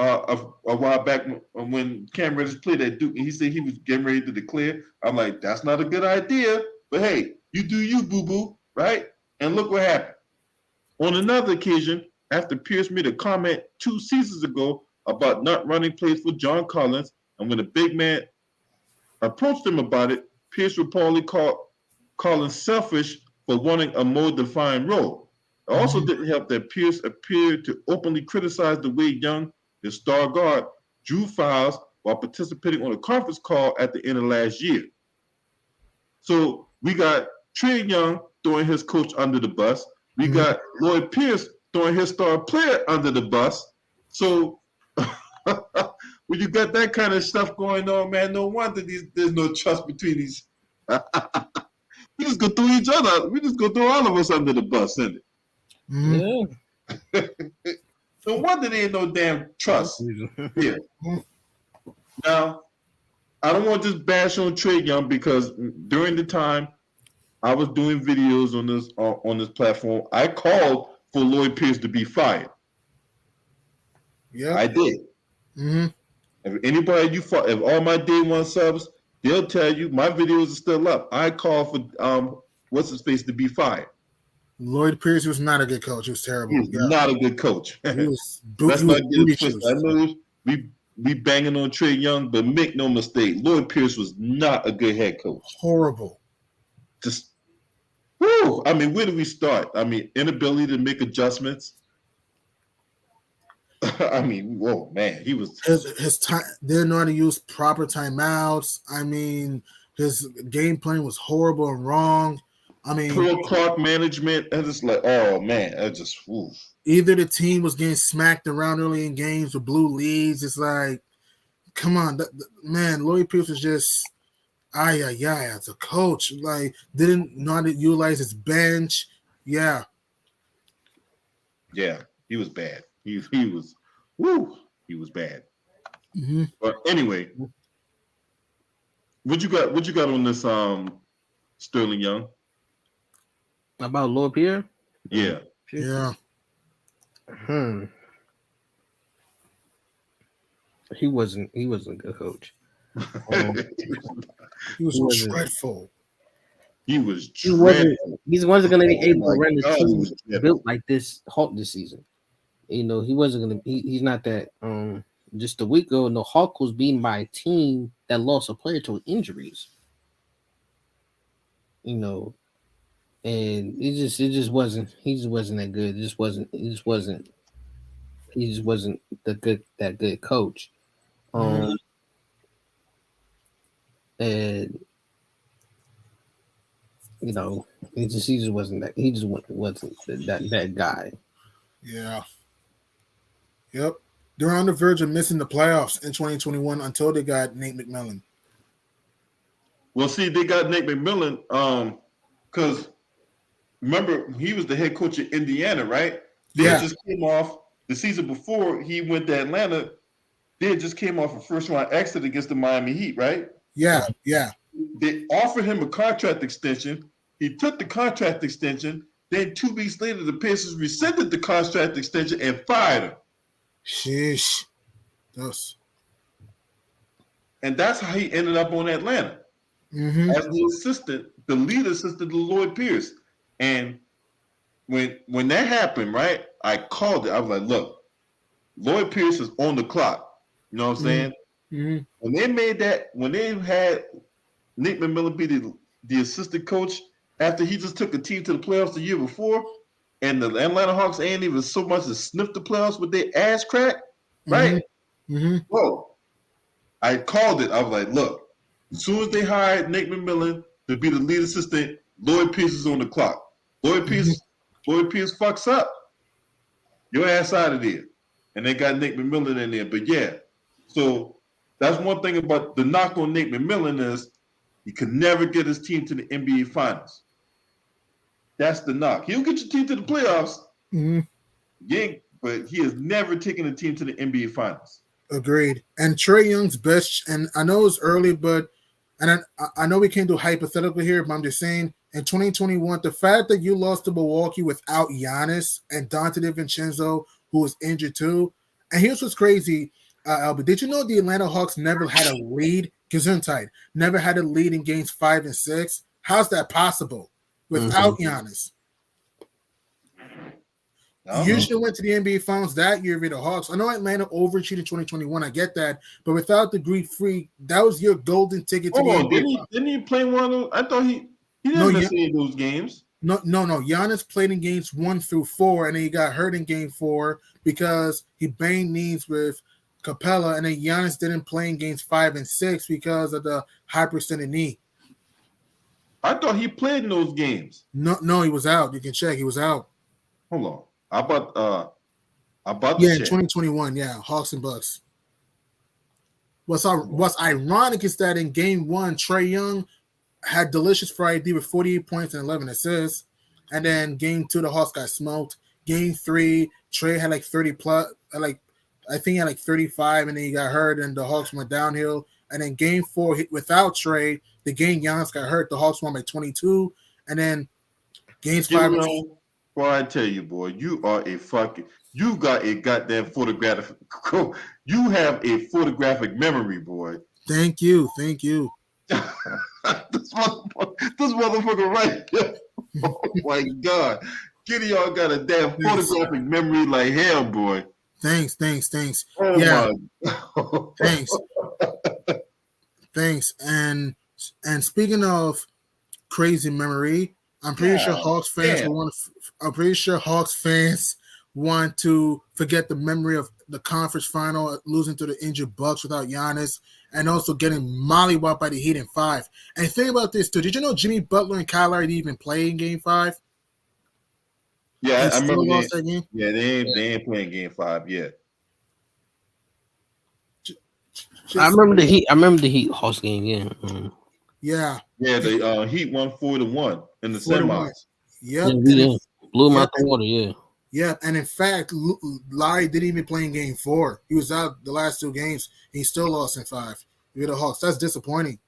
a while back when Cam Reddish played at Duke, and he said he was getting ready to declare. I'm like, that's not a good idea. But hey, you do you, boo boo, right? And look what happened. On another occasion, after Pierce made a comment 2 seasons ago about not running plays for John Collins, and when the big man approached him about it, Pierce reportedly called Collins selfish for wanting a more defined role. It also didn't help that Pierce appeared to openly criticize the way Young, his star guard, drew fouls while participating on a conference call at the end of last year. So we got Trae Young throwing his coach under the bus. We got Lloyd Pierce throwing his star player under the bus. So when you got that kind of stuff going on, man, no wonder there's no trust between these. We just go throw each other. We just go throw all of us under the bus, isn't it? Yeah. No wonder there ain't no damn trust here. Now, I don't want to just bash on Trae Young because during the time I was doing videos on this platform, I called for Lloyd Pierce to be fired. Yeah, I did. If anybody if all my day one subs, they'll tell you my videos are still up. I called for what's his face to be fired. Lloyd Pierce was not a good coach. He was terrible. He's not a good coach. He was Let's not get it twisted. I know we banging on Trae Young, but make no mistake, Lloyd Pierce was not a good head coach. Horrible. Just, whew, I mean, where do we start? I mean, inability to make adjustments. I mean, whoa, man, he was his time. Didn't know how to use proper timeouts. I mean, his game plan was horrible and wrong. I mean, poor clock management. And it's like, oh man, I just oof. Either the team was getting smacked around early in games or blew leads. It's like, come on, man. Lloyd Pierce was just as a coach. Like, didn't know how to utilize his bench. Yeah, he was bad. He was, he was bad. But anyway, what you got on this Sterling Young? About Lloyd Pierce? Yeah. He wasn't a good coach. He was dreadful. He wasn't going to be able to run the team built like this Hawk this season. You know, he wasn't going to. He's not that. Just a week ago, the Hawk was beaten by a team that lost a player to injuries. You know, and it just wasn't. He just wasn't that good. He just wasn't that good coach. And you know, he just wasn't that. He just wasn't that guy. Yeah. Yep. They're on the verge of missing the playoffs in 2021 until they got Nate McMillan. Well, see, they got Nate McMillan because remember he was the head coach of Indiana, right? They just came off the season before he went to Atlanta. They just came off a first round exit against the Miami Heat, right? Yeah. They offered him a contract extension. He took the contract extension. Then 2 weeks later, the Pacers rescinded the contract extension and fired him. Sheesh. And that's how he ended up on Atlanta as the lead assistant to Lloyd Pierce. And when that happened, right, I called it. I was like, look, Lloyd Pierce is on the clock. You know what I'm saying? When they had Nate McMillan be the assistant coach after he just took a team to the playoffs the year before, and the Atlanta Hawks ain't even so much as sniffed the playoffs with their ass crack, right? Well, I called it. I was like, look, as soon as they hired Nate McMillan to be the lead assistant, Lloyd Pierce is on the clock. Lloyd Pierce fucks up. Your ass out of there. And they got Nate McMillan in there. But yeah, so that's one thing about the knock on Nate McMillan is he could never get his team to the NBA Finals. That's the knock. He'll get your team to the playoffs, but he has never taken a team to the NBA Finals. Agreed. And Trae Young's best, and I know it's early, I know we can't do hypothetical here, but I'm just saying, in 2021, the fact that you lost to Milwaukee without Giannis and Dante DiVincenzo, who was injured too, And here's what's crazy, Albert. Did you know the Atlanta Hawks never had a lead? Gesundheit never had a lead in games 5 and 6. How's that possible without Giannis? You should have went to the NBA Finals that year with the Hawks. I know Atlanta overachieved in 2021. I get that, but without the Greek Freak, that was your golden ticket to the NBA. Didn't he play one of those? I thought he didn't miss any of those games. No. Giannis played in games 1 through 4, and then he got hurt in game 4 because he banged knees with Capella, and then Giannis didn't play in games 5 and 6 because of the hyperextended knee. I thought he played in those games. No, he was out. You can check. He was out. Hold on. I about in 2021, Hawks and Bucks. What's ironic is that in game 1, Trae Young had delicious Friday with 48 points and 11 assists, and then game 2 the Hawks got smoked. Game 3, Trae had like 30 plus, I think he had like 35, and then he got hurt, and the Hawks went downhill. And then game 4 without Trae, the game Giannis got hurt, the Hawks won by 22, and then games 5. Boy, I tell you, boy, you got a goddamn photographic. You have a photographic memory, boy. Thank you. this motherfucker right here. Oh my God, y'all got a damn photographic memory like hell, boy. Thanks. Oh my. Thanks. And speaking of crazy memory, I'm pretty sure Hawks fans want to forget the memory of the conference final, losing to the injured Bucks without Giannis, and also getting mollywopped by the Heat in 5. And think about this too. Did you know Jimmy Butler and Kyle Lowry didn't even play in Game 5? Yeah, I remember that game. Yeah, they ain't playing Game 5 yet. I remember the Heat. I remember the Heat Hawks game. Yeah. Yeah, the Heat won 4-1 in the semis. Yep. Blew him out the water. Yeah. Yeah, and in fact, Lowry didn't even play in Game 4. He was out the last 2 games. He still lost in 5 with the Hawks. That's disappointing.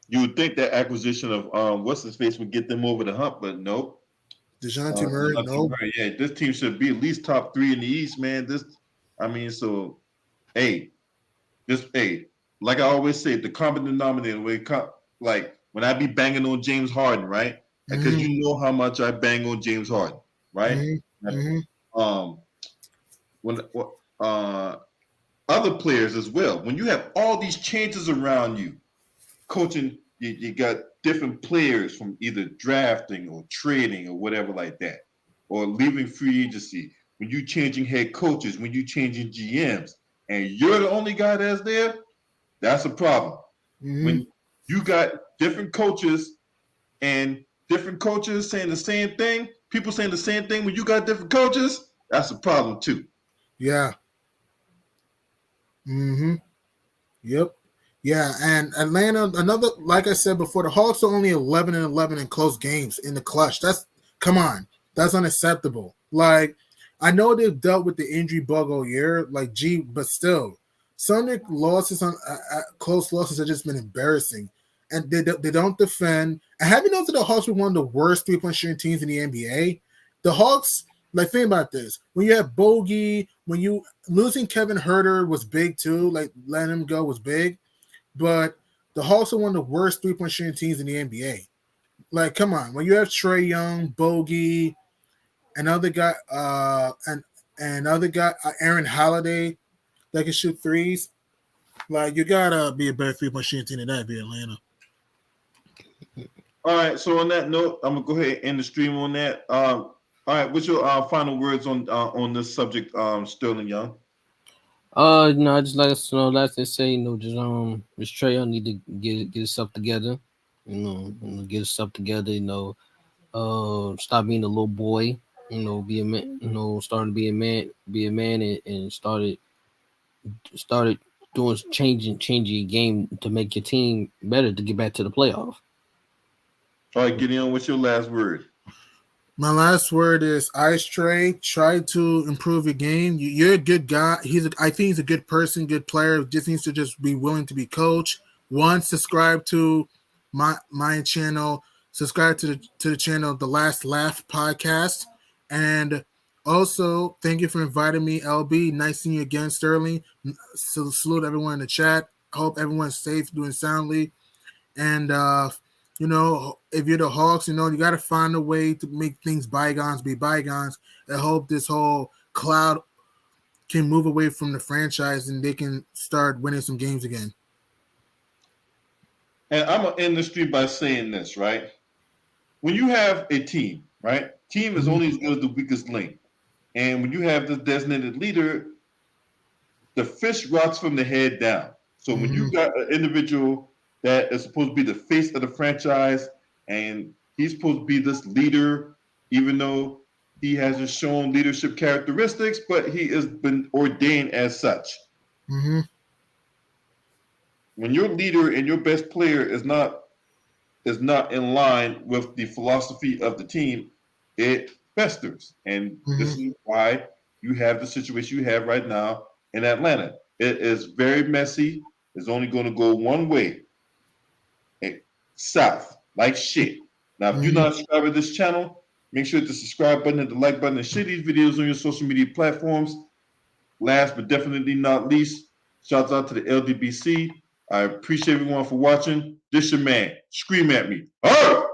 You would think that acquisition of what's his face would get them over the hump, but nope. DeJounte Murray, nope. Yeah, this team should be at least top 3 in the East, man. Like I always say, the common denominator, when I be banging on James Harden, right? Because you know how much I bang on James Harden, right? When other players as well, when you have all these changes around you, coaching, you got different players from either drafting or trading or whatever like that, or leaving free agency. When you changing head coaches, when you changing GMs, and you're the only guy that's there, that's a problem. When you got different coaches and different coaches saying the same thing, people saying the same thing when you got different coaches, that's a problem too. Yeah. Yep. Yeah, and Atlanta, like I said before, the Hawks are only 11-11 in close games in the clutch. Come on. That's unacceptable. Like, I know they've dealt with the injury bug all year, but still, some of the losses close losses have just been embarrassing, and they don't defend. And have you noticed that the Hawks were one of the worst 3-point shooting teams in the NBA? The Hawks, think about this: when you have Bogey, when you losing Kevin Huerter was big too, letting him go was big, but the Hawks are one of the worst 3-point shooting teams in the NBA. Come on, when you have Trae Young, Bogey, another guy, Aaron Holiday, that can shoot threes. You gotta be a better 3-point shooting team than that, be Atlanta. All right. So on that note, I'm gonna go ahead and end the stream on that. All right. What's your final words on this subject, Sterling Young? I just like to say, just Trae Young need to get himself together. Get himself together. Stop being a little boy. Be a man. Starting to be a man, and started doing changing your game to make your team better to get back to the playoff. All right, Gideon, what's your last word? My last word is Ice Trae. Try to improve your game. You're a good guy. I think he's a good person, good player. Just needs to just be willing to be coached. Subscribe to my channel. Subscribe to the channel, The Last Laugh Podcast, and Also, thank you for inviting me, LB. Nice seeing you again, Sterling. Salute everyone in the chat. Hope everyone's safe, doing soundly. And if you're the Hawks, you got to find a way to make things bygones be bygones. I hope this whole cloud can move away from the franchise and they can start winning some games again. And I'm gonna end the stream by saying this, right? When you have a team, right? Team is only as good as the weakest link. And when you have this designated leader, the fish rots from the head down. So when you got an individual that is supposed to be the face of the franchise and he's supposed to be this leader, even though he hasn't shown leadership characteristics, but he has been ordained as such. Mm-hmm. When your leader and your best player is not in line with the philosophy of the team, it festers. And this is why you have the situation you have right now in Atlanta. It is very messy. It's only going to go one way, south, like shit. Now, if you're not subscribed to this channel, make sure to subscribe button, hit the like button, and share these videos on your social media platforms. Last but definitely not least, shouts out to the LDBC. I appreciate everyone for watching. This your man. Scream at me. Oh!